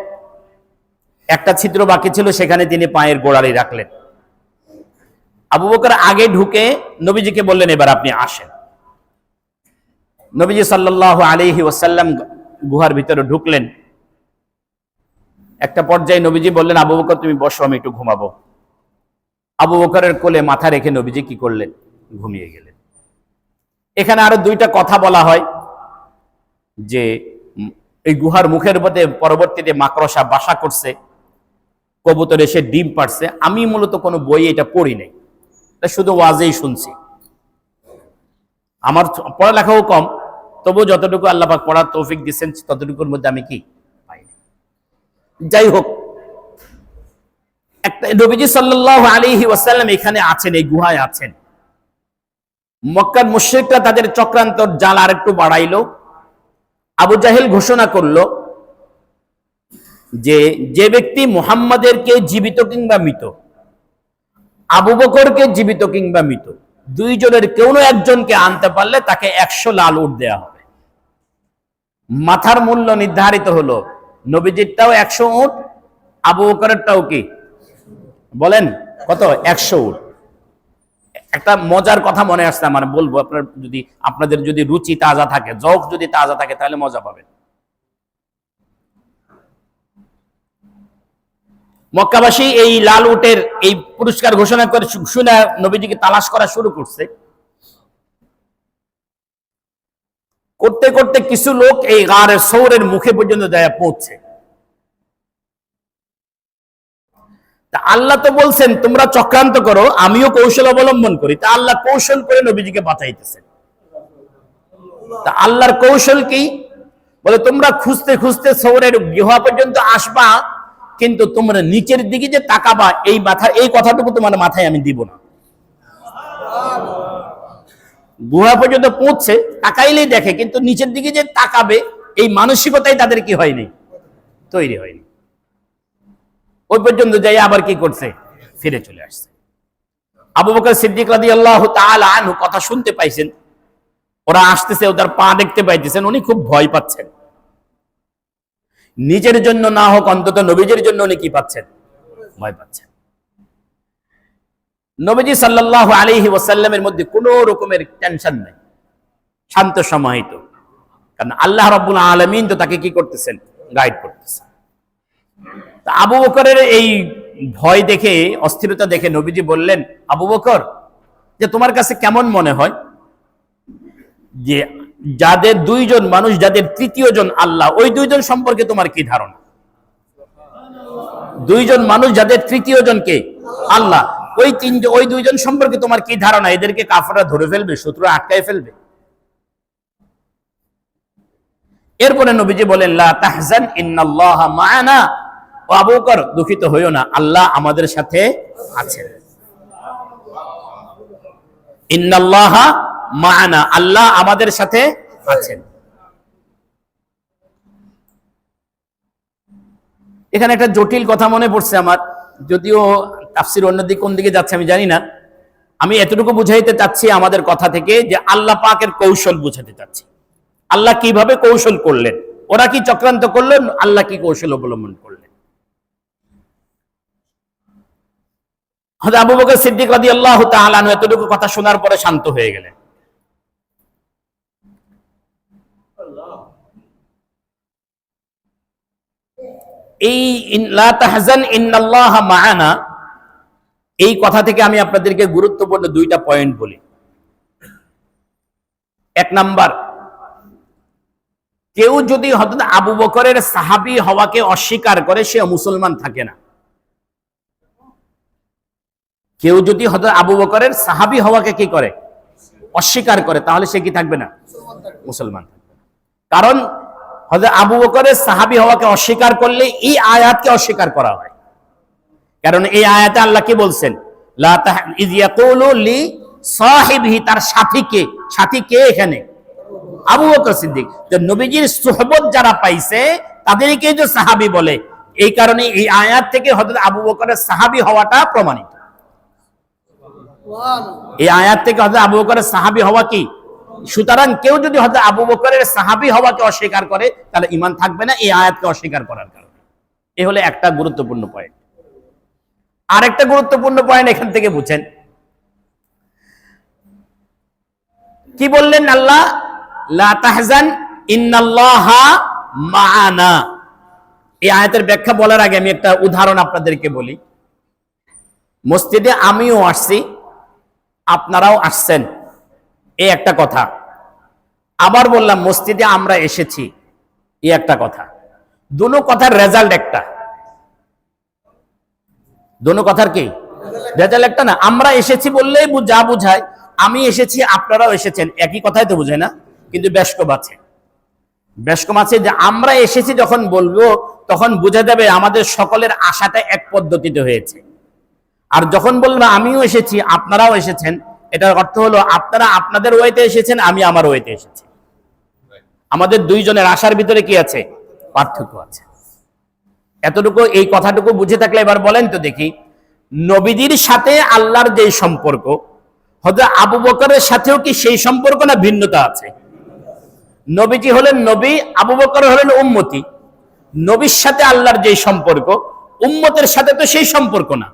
একটা ছিদ্র বাকি ছিল সেখানে তিনি পায়ের গোড়ালি রাখলেন। আবু বকর আগে ঢুকে নবীজিকে বললেন, এবার আপনি আসেন। নবীজি সাল্লাল্লাহু আলাইহি ওয়াসাল্লাম গুহার ভিতরে ঢুকলেন। একটা পর্যায়ে নবীজি বললেন, আবু বকর তুমি বসো, আমি একটু ঘুমাবো। আবু বকরের কোলে মাথা রেখে নবীজি কি করলেন? ঘুমিয়ে গেলেন। এখানে আরো দুইটা কথা বলা হয় যে এই গুহার মুখের মধ্যে পরবর্তীতে মাকড়সা বাসা করছে, কবুতর এসে ডিম পাড়ছে। আমি মূলত কোনো বই এটা পড়ি নাই, শুধু ওয়াজেই শুনছি। আমার পড়ালেখাও কম, তবু যতটুকু আল্লাহ পাক পড়ার তৌফিক দিচ্ছেন ততটুকুর মধ্যে আমি কি পাইনি। যাই হোক, একটা নবীজি সাল্লাল্লাহু আলাইহি ওয়াসাল্লাম এখানে আছেন, এই গুহায় আছেন। মক্কার মুশরিকরা তাদের চক্রান্তর জাল আর একটু বাড়াইলো। আবু জাহেল ঘোষণা করলো যে যে ব্যক্তি মুহাম্মাদেরকে জীবিত কিংবা মৃত, আবু বকরকে জীবিত কিংবা মৃত, দুইজনের কেউ একজনকে আনতে পারলে তাকে 100 লাল উট দেয়া হবে। মাথার মূল্য নির্ধারিত হলো, নবীজিরটাও 100 উট, আবু বকরেরটাও কি বলেন কত? 100 উট। একটা মজার কথা মনে আসছে আমার, বলবো। আপনাদের যদি রুচি তাজা থাকে, জোক যদি তাজা থাকে, তাহলে মজা পাবেন। মক্কাবাসী এই লাল উটের এই পুরস্কার ঘোষণা করে শুনে নবীজিকে তালাশ করা শুরু করছে। করতে করতে কিছু লোক এই গারের সৌরের মুখে পর্যন্ত যায় পৌঁছে। তা আল্লাহ তো বলছেন তোমরা চক্রান্ত করো, আমিও কৌশল অবলম্বন করি। তা আল্লাহ কৌশল করে নবীজিকে বাঁচাইতেছেন। তা আল্লাহর কৌশল কি? বলে তোমরা খুঁজতে খুঁজতে সৌরের গুহা পর্যন্ত আসবা, কিন্তু তোমরা নিচের দিকে যে তাকাবা, এই কথাটুকু তোমার মাথায় আমি দিব না। গুহা পর্যন্ত পৌঁছে তাকাইলেই দেখে, কিন্তু নিচের দিকে যে তাকাবে এই মানসিকতাই তাদের কি হয়নি, তৈরি হয়নি। ওই পর্যন্ত যাই আবার কি করছে, ফিরে চলে আসছে। আবু বকর সিদ্দিক রাদিয়াল্লাহু তাআলা আনহু কথা শুনতে পাইছেন, ওরা আসতেছে, ওদের পা দেখতে পাইতেছেন, উনি খুব ভয় পাচ্ছেন। নিজের জন্য না হোক, অন্তত নবীজির জন্য উনি কি পাচ্ছেন? ভয় পাচ্ছেন। নবীজি সাল্লাল্লাহু আলাইহি ওয়াসাল্লামের মধ্যে কোনো রকমের টেনশন নাই, শান্ত সমাহিত। কারণ আল্লাহ রাব্বুল আলামিন তো তাকে কি করতেছেন? গাইড করতেছেন। আবু বকরের এই ভয় দেখে, অস্থিরতা দেখে নবীজি বললেন, আবু বকর, যে তোমার কাছে কেমন মনে হয় যে যাদের দুইজন মানুষ, যাদের তৃতীয় জন আল্লাহ, ওই দুইজন সম্পর্কে তোমার কি ধারণা? দুইজন মানুষ যাদের তৃতীয় জন কে? আল্লাহ, ওই দুইজন সম্পর্কে তোমার কি ধারণা? এদেরকে কাফেররা ধরে ফেলবে, শত্রুরা আটকায় ফেলবে? এরপরে নবীজি বলেন, লা তাহজান ইন্নাল্লাহা মা'ানা। ও আবু বকর, দুঃখিত হইও না, আল্লাহ আমাদের সাথে আছেন। ইন্নাল্লাহা মা'ানা, আল্লাহ আমাদের সাথে আছেন। এখানে একটা জটিল কথা মনে পড়ছে আমার, যদিও তাফসীর অন্যদিকে কোন দিকে যাচ্ছে আমি জানি না। আমি এতটুকু বুঝাইতে চাচ্ছি আমাদের কথা থেকে, যে আল্লাহ পাকের কৌশল বুঝাতে চাচ্ছি। আল্লাহ কিভাবে কৌশল করলেন, ওরা কি চক্রান্ত করলেন, আল্লাহ কি কৌশল অবলম্বন করলেন। হযরত আবু বকর সিদ্দিক রাদিয়াল্লাহু তাআলা আনহু এতটুকু কথা শোনার পরে শান্ত হয়ে গেলেন। এই লা তাহজান ইন্নাল্লাহা মা'ানা, এই কথা থেকে আমি আপনাদেরকে গুরুত্বপূর্ণ দুইটা পয়েন্ট বলি। এক নাম্বার, কেউ যদি হযরত আবু বকরের সাহাবী হওয়াকে অস্বীকার করে, সে মুসলমান থাকে না। কেউ যদি হযরত আবু বকরের সাহাবী হওয়াকে কি করে? অস্বীকার করে, তাহলে সে কি থাকবে না? মুসলমান থাকবে না। কারণ হযরত আবু বকরের সাহাবী হওয়াকে অস্বীকার করলে এই আয়াতকে অস্বীকার করা হয়। কারণ এই আয়াতে আল্লাহ কি বলছেন? লা ইয ইয়াকুলু লি সাহিবিহি, তার সাথীকে, সাথী কে এখানে? আবু বকর সিদ্দিক। যে নবীজির সুহবত যারা পাইছে তাদেরকে যে সাহাবী বলে, এই কারণে এই আয়াত থেকে হযরত আবু বকরের সাহাবী হওয়াটা প্রমাণিত। এই আয়াত থেকে হযরত আবু বকরের সাহাবী হওয়া কি? সুতরাং কেউ যদি হযরত আবু বকরের সাহাবী হওয়াকে অস্বীকার করে, তাহলে ঈমান থাকবে না এই আয়াতকে অস্বীকার করার কারণে। এই হলো একটা গুরুত্বপূর্ণ পয়েন্ট। আরেকটা গুরুত্বপূর্ণ পয়েন্ট এখান থেকে বুঝেন, কি বললেন আল্লাহ? লা তাহজান ইন্নাল্লাহা মাআনা। এই আয়াতের ব্যাখ্যা বলার আগে আমি একটা উদাহরণ আপনাদেরকে বলি। মসজিদে আমিও আসছি, আপনারাও আসছেন, এই একটা কথা। আবার বললাম মসজিদে আমরা এসেছি, এই একটা কথা। দুটো কথার রেজাল্ট একটা। দুটো কথার কি রেজাল্ট একটা না? আমরা এসেছি বললেই যা বুঝায় আমি এসেছি আপনারাও এসেছেন, একই কথাই তো বুঝায় না? কিন্তু ব্যাসকম আছে যে আমরা এসেছি যখন বলবো তখন বোঝা যাবে আমাদের সকলের আশাটা এক পদ্ধতিতে হয়েছে। আর যখন বলবো আমিও এসেছি আপনারাও এসেছেন, এটার অর্থ হলো আপনারা আপনাদের ওয়েতে এসেছেন, আমি আমার ওয়েতে এসেছি। আমাদের দুইজনের আশার ভিতরে কি আছে? পার্থক্য আছে। এতটুকু, এই কথাটুকু বুঝে থাকলে এবার বলেন তো দেখি, নবীদের সাথে আল্লাহর যে সম্পর্ক, হযরত আবু বকরের সাথেও কি সেই সম্পর্ক না ভিন্নতা আছে? নবীজি হলেন নবী, আবু বকর হলেন উম্মতি। নবীর সাথে আল্লাহর যে সম্পর্ক, উম্মতের সাথে তো সেই সম্পর্ক না।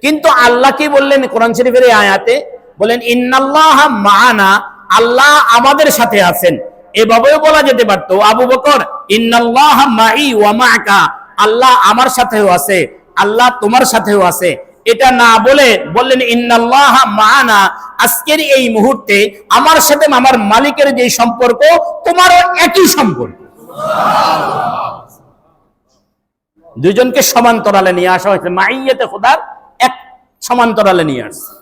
কিন্তু আল্লাহ কি বললেন কোরআন শরীফের এই আয়াতে? বলেন ইন্নাল্লাহা মাআনা, আল্লাহ আমাদের সাথে আছেন। এভাবেও বলা যেতে পারত আবু বকর ইন্নাল্লাহা মাই ওয়া মাআকা, আল্লাহ আমার সাথেও আছে, আল্লাহ তোমার সাথেও আছে। এটা না বলে বললেন ইন্নাল্লাহা মাআনা, আজকের এই মুহূর্তে আমার সাথে আমার মালিকের যে সম্পর্ক তোমারও একই সম্পর্ক। দুইজনকে সমান্তরালে নিয়ে আসা হয়েছে, মাইয়াতে খোদার এক সমান্তরালে নিয়ে আসছে।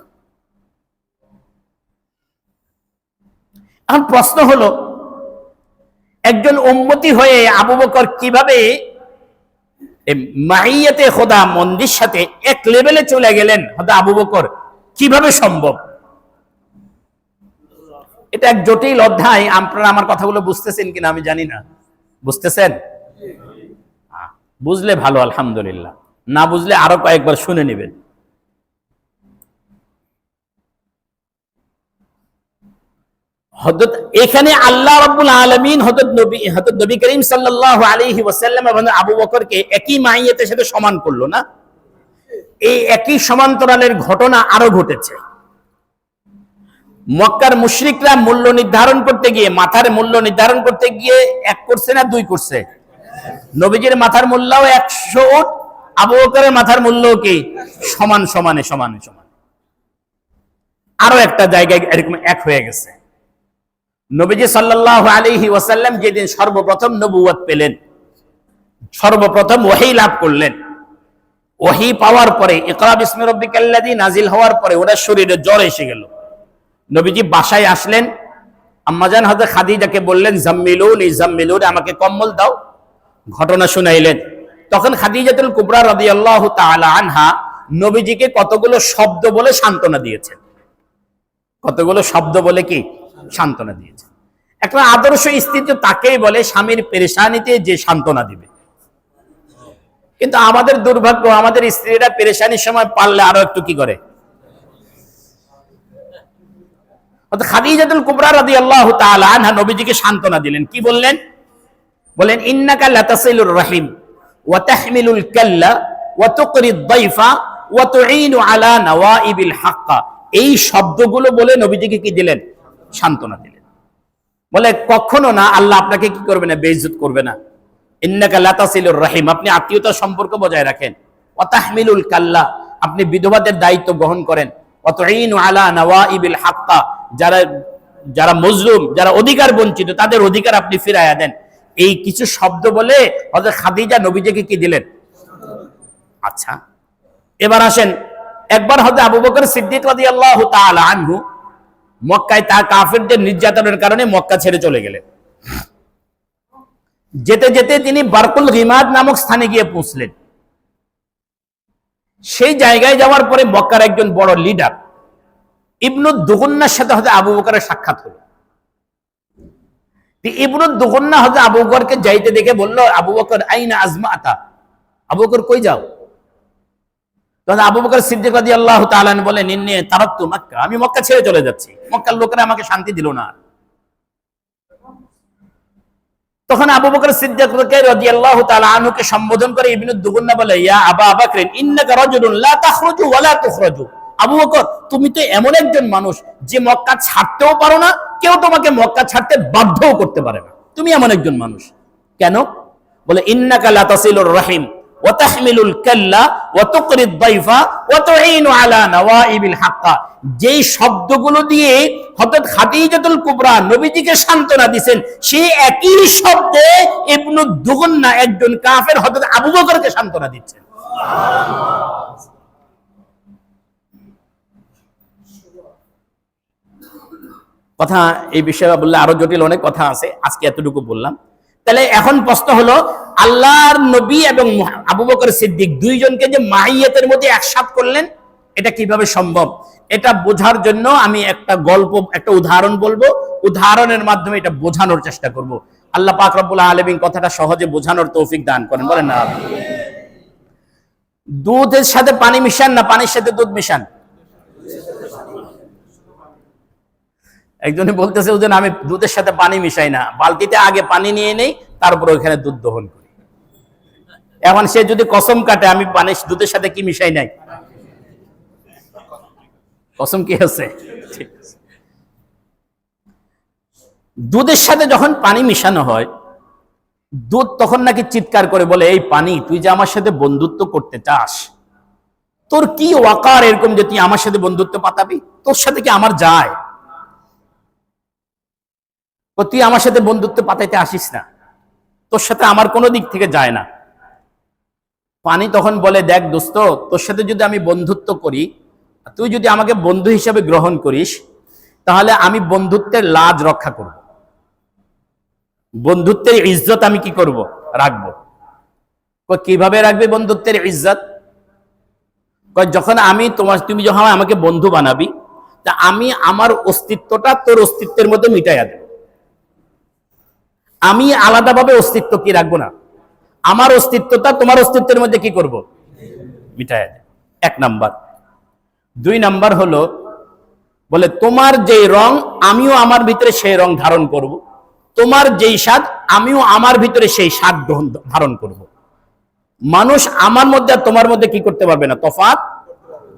এখন প্রশ্ন হলো, একজন উম্মতি হয়ে আবু বকর কিভাবে মাইয়াতে খোদা মন্দির সাথে এক লেভেলে চলে গেলেন? হয়তো আবু বকর কিভাবে সম্ভব? এটা এক জটিল অধ্যায়। আপনারা আমার কথাগুলো বুঝতেছেন কিনা আমি জানি না। বুঝতেছেন? বুঝলে ভালো, আলহামদুলিল্লাহ। না বুঝলে আরো কয়েকবার শুনে নেবেন। এখানে আল্লাহ রাব্বুল আলামিন হযরত নবী করিম সাল্লাল্লাহু আলাইহি ওয়াসাল্লাম এবং আবু বকরকে একই মাইয়াতের সাথে সমান করলো না? এই একই সমান্তরালের ঘটনা আরো ঘটেছে। মক্কার মুশরিকরা মূল্য নির্ধারণ করতে গিয়ে, মাথার মূল্য নির্ধারণ করতে গিয়ে এক করছে না দুই করছে? নবীজির মাথার মূল্যও 100 উট, আবু বকরের মাথার মূল্য কি? সমান সমানে। আরো একটা জায়গায় এরকম এক হয়ে গেছে। নবীজি সাল্লাল্লাহু আলাইহি ওয়াসাল্লাম যেদিন সর্বপ্রথম নবুয়ত পেলেন, সর্বপ্রথম ওহী লাভ করলেন, ওহী পাওয়ার পরে ইকরা বিসমি রাব্বিকাল্লাযী নাজিল হওয়ার পরে ওনার শরীরে জ্বর এসে গেল। নবীজি বাসায় আসলেন, আম্মাজান হযরত খাদিজাকে বললেন জাম্মিলুনি, আমাকে কম্বল দাও। ঘটনা শুনাইলেন। তখন খাদিজাতুল কুবরা রাদিয়াল্লাহু তাআলা আনহা নবীজিকে কতগুলো শব্দ বলে সান্ত্বনা দিয়েছেন। কতগুলো শব্দ বলে কি সান্ত্বনা দিয়েছে। একটা আদর্শ স্ত্রী তো তাকেই বলে স্বামীর পেরেশানিতে যে সান্ত্বনা দিবে। কিন্তু আমাদের দুর্ভাগ্য, আমাদের স্ত্রীরা পেরেশানির সময় পারলে আরো একটু কি করে। খাদিজাতুল কুবরা রাদিয়াল্লাহু তাআলা আনহা নবীজিকে সান্ত্বনা দিলেন। কি বললেন? বলেন ইন্নাকা লাতাসিলুর রাহিম ওয়া তাহমিলুল কাল্লা ওয়া তুকরিদ দাইফা ওয়া তুঈনু আলা নওয়াইবিল হক। এই শব্দগুলো বলে নবীজিকে কি দিলেন? সান্ত্বনা দিলেন। বলে কখনো না আল্লাহ আপনাকে কি করবে না? বেইজ্জত করবে না। ইন্নাকা লাতাসিলুর রাহিম, আপনি আত্মীয়তার সম্পর্ক বজায় রাখেন। ওয়া তাহমিলুল কাল্লা, আপনি বিধবাদের দায়িত্ব গ্রহণ করেন। ওয়া তুঈনু আলা নওয়াইবিল হক, যারা মজলুম, যারা অধিকার বঞ্চিত তাদের অধিকার আপনি ফিরাইয়া দেন। এই কিছু শব্দ বলে হযরত খাদিজা নবীজিকে কি দিলেন? আচ্ছা, এবার আসেন, একবার হযরত আবু বকর সিদ্দিক রাদিয়াল্লাহু তাআলা আনহু মক্কায় তার কাফেরদের নির্যাতনের কারণে মক্কা ছেড়ে চলে গেলেন। যেতে যেতে তিনি বারকুল গিমাদ নামক স্থানে গিয়ে পৌঁছলেন। সেই জায়গায় যাওয়ার পরে মক্কার একজন বড় লিডার ইবনু দুগুন্নার সাথে হযরত আবু বকরের সাক্ষাৎ হলো। ইবনু দুগুন্না হযরত আবু বকরকে যাইতে দেখে বলল, আবু বকর আইনা আজমাতা, আবু বকর কই যাও? তখন আবু বকর সিদ্দিক রাদিয়াল্লাহু তাআলা বলেন ইন্নী তারাকতু মক্কা, আমি মক্কা ছেড়ে চলে যাচ্ছি, মক্কার লোকেরা আমাকে শান্তি দিল না। তখন আবু বকর সিদ্দিক রাদিয়াল্লাহু তাআলা আনহুকে সম্বোধন করে ইবনু দুগুন্না বলে, ইয়া আবা বকর ইন্নাকা রাজুলুন লা তাখরুজু ওয়া লা তুখরাজু, আবু বকর তুমি তো এমন একজন মানুষ যে মক্কা ছাড়তেও পারো না, কেউ তোমাকে মক্কা ছাড়তে বাধ্যও করতে পারে না, তুমি এমন একজন মানুষ। কেন? বলে ইন্নাকা লা তাসিলুর রাহিম ওয়া তাহমিলুল কাল্লা ওয়া তুকরিদ দাইফা ওয়া তুঈনু আলা নওয়াইবিল হাক্কা। যেই শব্দগুলো দিয়ে হযরত খাদিজাতুল কুবরা নবীজিকে সান্ত্বনা দিবেন, সেই একই শব্দে ইবনু দুগুন্না একজন কাফের হযরত আবু বকরকে সান্ত্বনা দিচ্ছেন। কথা এই বিষয়ে বললে আরো জটিল অনেক কথা আছে, আজকে এতটুকু বললাম। তাহলে এখন প্রশ্ন হলো, আল্লাহর নবী এবং আবু বকর সিদ্দিক দুইজনকে যে মাহিয়াতের মধ্যে একসাথ করলেন, এটা কিভাবে সম্ভব? এটা বোঝার জন্য আমি একটা গল্প, একটা উদাহরণ বলবো, উদাহরণের মাধ্যমে এটা বোঝানোর চেষ্টা করব। আল্লাহ পাক রব্বুল আলামিন কথাটা সহজে বোঝানোর তৌফিক দান করেন, বলেন না। দুধের সাথে পানি মিশান না পানির সাথে দুধ মিশান? একজনে বলতেছে ওজন আমি দুধের সাথে পানি মিশাই না, বালতিতে আগে পানি নিয়ে নেই, তারপর ওখানে দুধ দহন করি। এখন সে যদি কসম কাটে আমি পানি দুধের সাথে কি মিশাই নাই, কসম কি আছে? দুধের সাথে যখন পানি মিশানো হয়, দুধ তখন নাকি চিৎকার করে বলে, এই পানি তুই যে আমার সাথে বন্ধুত্ব করতে চাস, তোর কি ওয়াকার এরকম যে তুই আমার সাথে বন্ধুত্ব পাতাবি? তোর সাথে কি আমার যায়? তুই আমার সাথে বন্ধুত্ব পাতাইতে আসিস না, তোর সাথে আমার কোনো দিক থেকে যায় না। পানি তখন বলে, দেখ দোস্ত, তোর সাথে যদি আমি বন্ধুত্ব করি, তুই যদি আমাকে বন্ধু হিসেবে গ্রহণ করিস, তাহলে আমি বন্ধুত্বের লাজ রক্ষা করব, বন্ধুত্বের ইজ্জত আমি কি করব? রাখবো। কিভাবে রাখবে বন্ধুত্বের ইজ্জত? যখন আমি তুমি যখন আমাকে বন্ধু বানাবি, তা আমি আমার অস্তিত্বটা তোর অস্তিত্বের মধ্যে মিটাইয়া দেব। আমি আলাদাভাবে অস্তিত্ব কি রাখবো না, আমার অস্তিত্বটা তোমার অস্তিত্বের মধ্যে কি করব? মিটাইয়া দেব। এক নাম্বার। দুই নাম্বার হলো, বলে তোমার যেই রং আমিও আমার ভিতরে সেই রং ধারণ করব, তোমার যেই স্বাদ আমিও আমার ভিতরে সেই স্বাদ ধারণ করব। মানুষ আমার মধ্যে আর তোমার মধ্যে কি করতে পারবে না, তফাৎ।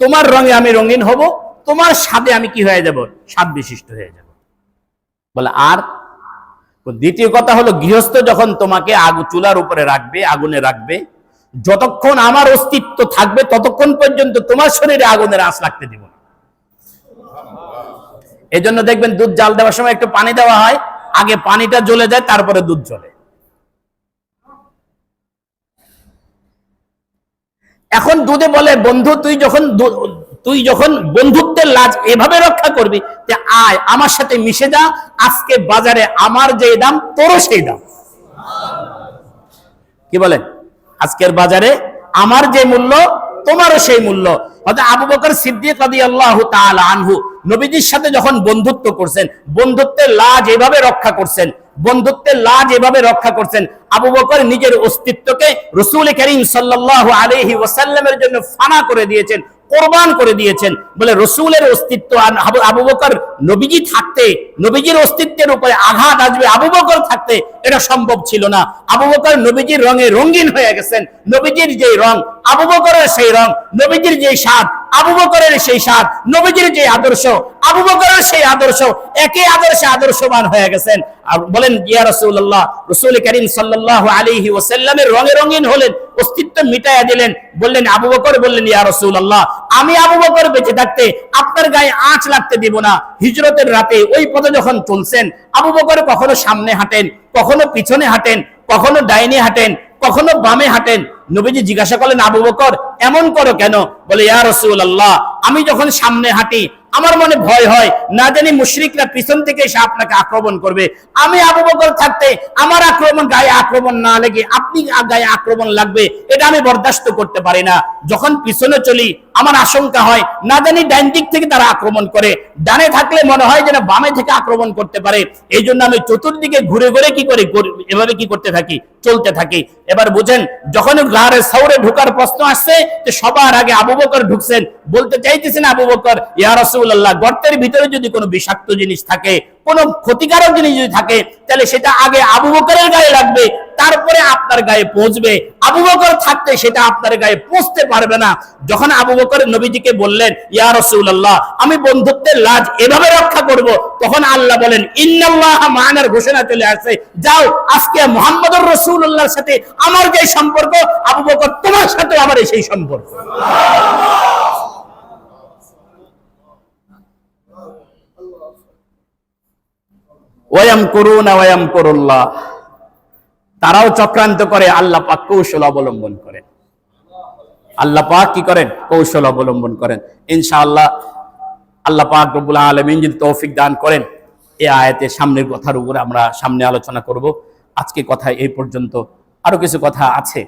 তোমার রঙে আমি রঙিন হব, তোমার স্বাদে আমি কি হয়ে যাব? স্বাদ বিশিষ্ট হয়ে যাব। বলে আর দ্বিতীয় কথা হলো, গৃহস্থ যখন তোমাকে চুলার উপরে রাখবে, আগুনে রাখবে, যতক্ষণ আমার অস্তিত্ব থাকবে ততক্ষণ পর্যন্ত তোমার শরীরে আগুনের আঁচ লাগতে দিব না। এজন্য দেখবেন দুধ জাল দেওয়ার সময় একটু পানি দেওয়া হয়, আগে পানিটা জ্বলে যায়, তারপরে দুধ জ্বলে। এখন দুধে বলে, বন্ধু তুই যখন বন্ধুত্বের লাজ এভাবে রক্ষা করবি, যে আয় আমার সাথে মিশে যা, আজকে বাজারে আমার যে দাম তোরও সেই দাম। কি বলেন? আজকের বাজারে আমার যে মূল্য তোমারও সেই মূল্য। হযরত আবু বকর সিদ্দিক রাদিয়াল্লাহু তাআলা আনহু নবীজির সাথে যখন বন্ধুত্ব করছেন, বন্ধুত্বের লাজ এভাবে রক্ষা করছেন, বন্ধুত্বের লাজ এভাবে রক্ষা করছেন। আবু বকর নিজের অস্তিত্বকে রাসূল করিম সাল্লাল্লাহু আলাইহি ওয়াসাল্লামের জন্য ফানা করে দিয়েছেন, কোরবান করে দিয়েছেন। বলে রাসূলের অস্তিত্ব আবু বকর, নবীজি থাকতে নবীজির অস্তিত্বের উপরে আঘাত আসবে আবু বকর থাকতে, এটা সম্ভব ছিল না। আবু বকর নবীজির রঙে রঙিন হয়ে গেছেন, নবীজির যে রং আবু বকরের সেই রং, নবীজির যে স্বাদ আবু বকরের সেই স্বাদ, নবীজির যে আদর্শ আবু বকরের সেই আদর্শ, একই আদর্শে আদর্শবান হয়ে গেছেন। আর বলেন, ইয়া রাসূলুল্লাহ, রাসূল করিম সাল্লাল্লাহু আলাইহি ওয়াসাল্লামের রঙে রঙিন হলেন, অস্তিত্ব মিটাইয়া দিলেন। বললেন আবু বকর, বললেন ইয়া রাসূলুল্লাহ, আমি আবু বকর বেঁচে থাকতে আপনার গায়ে আঁচ লাগতে দিব না। হিজরতের রাতে ওই পথে যখন চলছেন, আবু বকর কখনো সামনে হাঁটেন, কখনো পিছনে হাঁটেন, কখনো ডাইনে হাঁটেন, কখনো বামে হাঁটেন। নবীজি জিজ্ঞাসা করলেন, আবু বকর এমন করো কেন? বলে, ইয়া রাসূলুল্লাহ, আমি যখন সামনে হাঁটি আমার মনে ভয় হয়, না জানি মুশরিকরা পিছন থেকে এসে আপনাকে আক্রমণ করবে। আমি আবু বকর থাকতে আমার গায়ে আক্রমণ না লেগে আপনি গায়ে আক্রমণ লাগবে, এটা আমি বরদাস্ত করতে পারি না। যখন পিছনে চলি আমার আশঙ্কা হয়, না জানি ডান দিক থেকে তারা আক্রমণ করে, ডানে থাকলে মনে হয় যেন বামে থেকে আক্রমণ করতে পারে। এই জন্য আমি চতুর্দিকে ঘুরে ঘুরে কি করি, এভাবে কি করতে থাকি, চলতে থাকি। এবার বুঝেন, যখন গারে সৌরে ঢোকার প্রশ্ন আসছে, যে সবার আগে আবু বকর ঢুকছেন, বলতে চাইতেছেন আবু বকর, ইয়া রাসূলুল্লাহ, গর্তের ভিতরে যদি কোনো বিষাক্ত জিনিস থাকে, কোনো ক্ষতিকারক জিনিস যদি থাকে, তাহলে সেটা আগে আবু বকরের গায়ে লাগবে, তারপরে আপনার গায়ে পৌঁছবে। আবু বকর থাকতে সেটা আপনার গায়ে পৌঁছতে পারবে না। যখন আবু বকর নবীজিকে বললেন, ইয়া রাসূলুল্লাহ, আমি বন্ধুত্বের লাজ এভাবে রক্ষা করব, তখন আল্লাহ বলেন, ইন্নাল্লাহা মা'ানার ঘোষণা চলে আসে, যাও আজকে মুহাম্মদুর রাসূলুল্লাহর সাথে আমার যে সম্পর্ক, আবু বকর তোমার সাথে আমার সেই সম্পর্ক। ওয়ায়ামকুরুনা ওয়ায়ামকুরুল্লাহ, তারাও চক্রান্ত করে, আল্লাহ পাক কৌশল অবলম্বন করেন। আল্লাহ পাক কি করেন? কৌশল অবলম্বন করেন। ইনশাআল্লাহ আল্লাহ পাক রব্বুল আলামিন যদি তৌফিক দান করেন, এই আয়াতের সামনের কথার উপরে আমরা সামনে আলোচনা করব। আজকে কথা এই পর্যন্ত, আরো কিছু কথা আছে,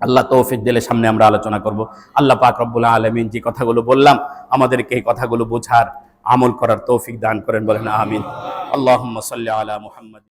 আল্লাহ তৌফিক দিলে সামনে আমরা আলোচনা করব। আল্লাহ পাক রব্বুল আলামিন যে কথাগুলো বললাম, আমাদেরকে এই কথাগুলো বোঝার, আমল করার তৌফিক দান করেন, বলেন আমিন। আল্লাহুম্মা সাল্লি আলা মুহাম্মাদ।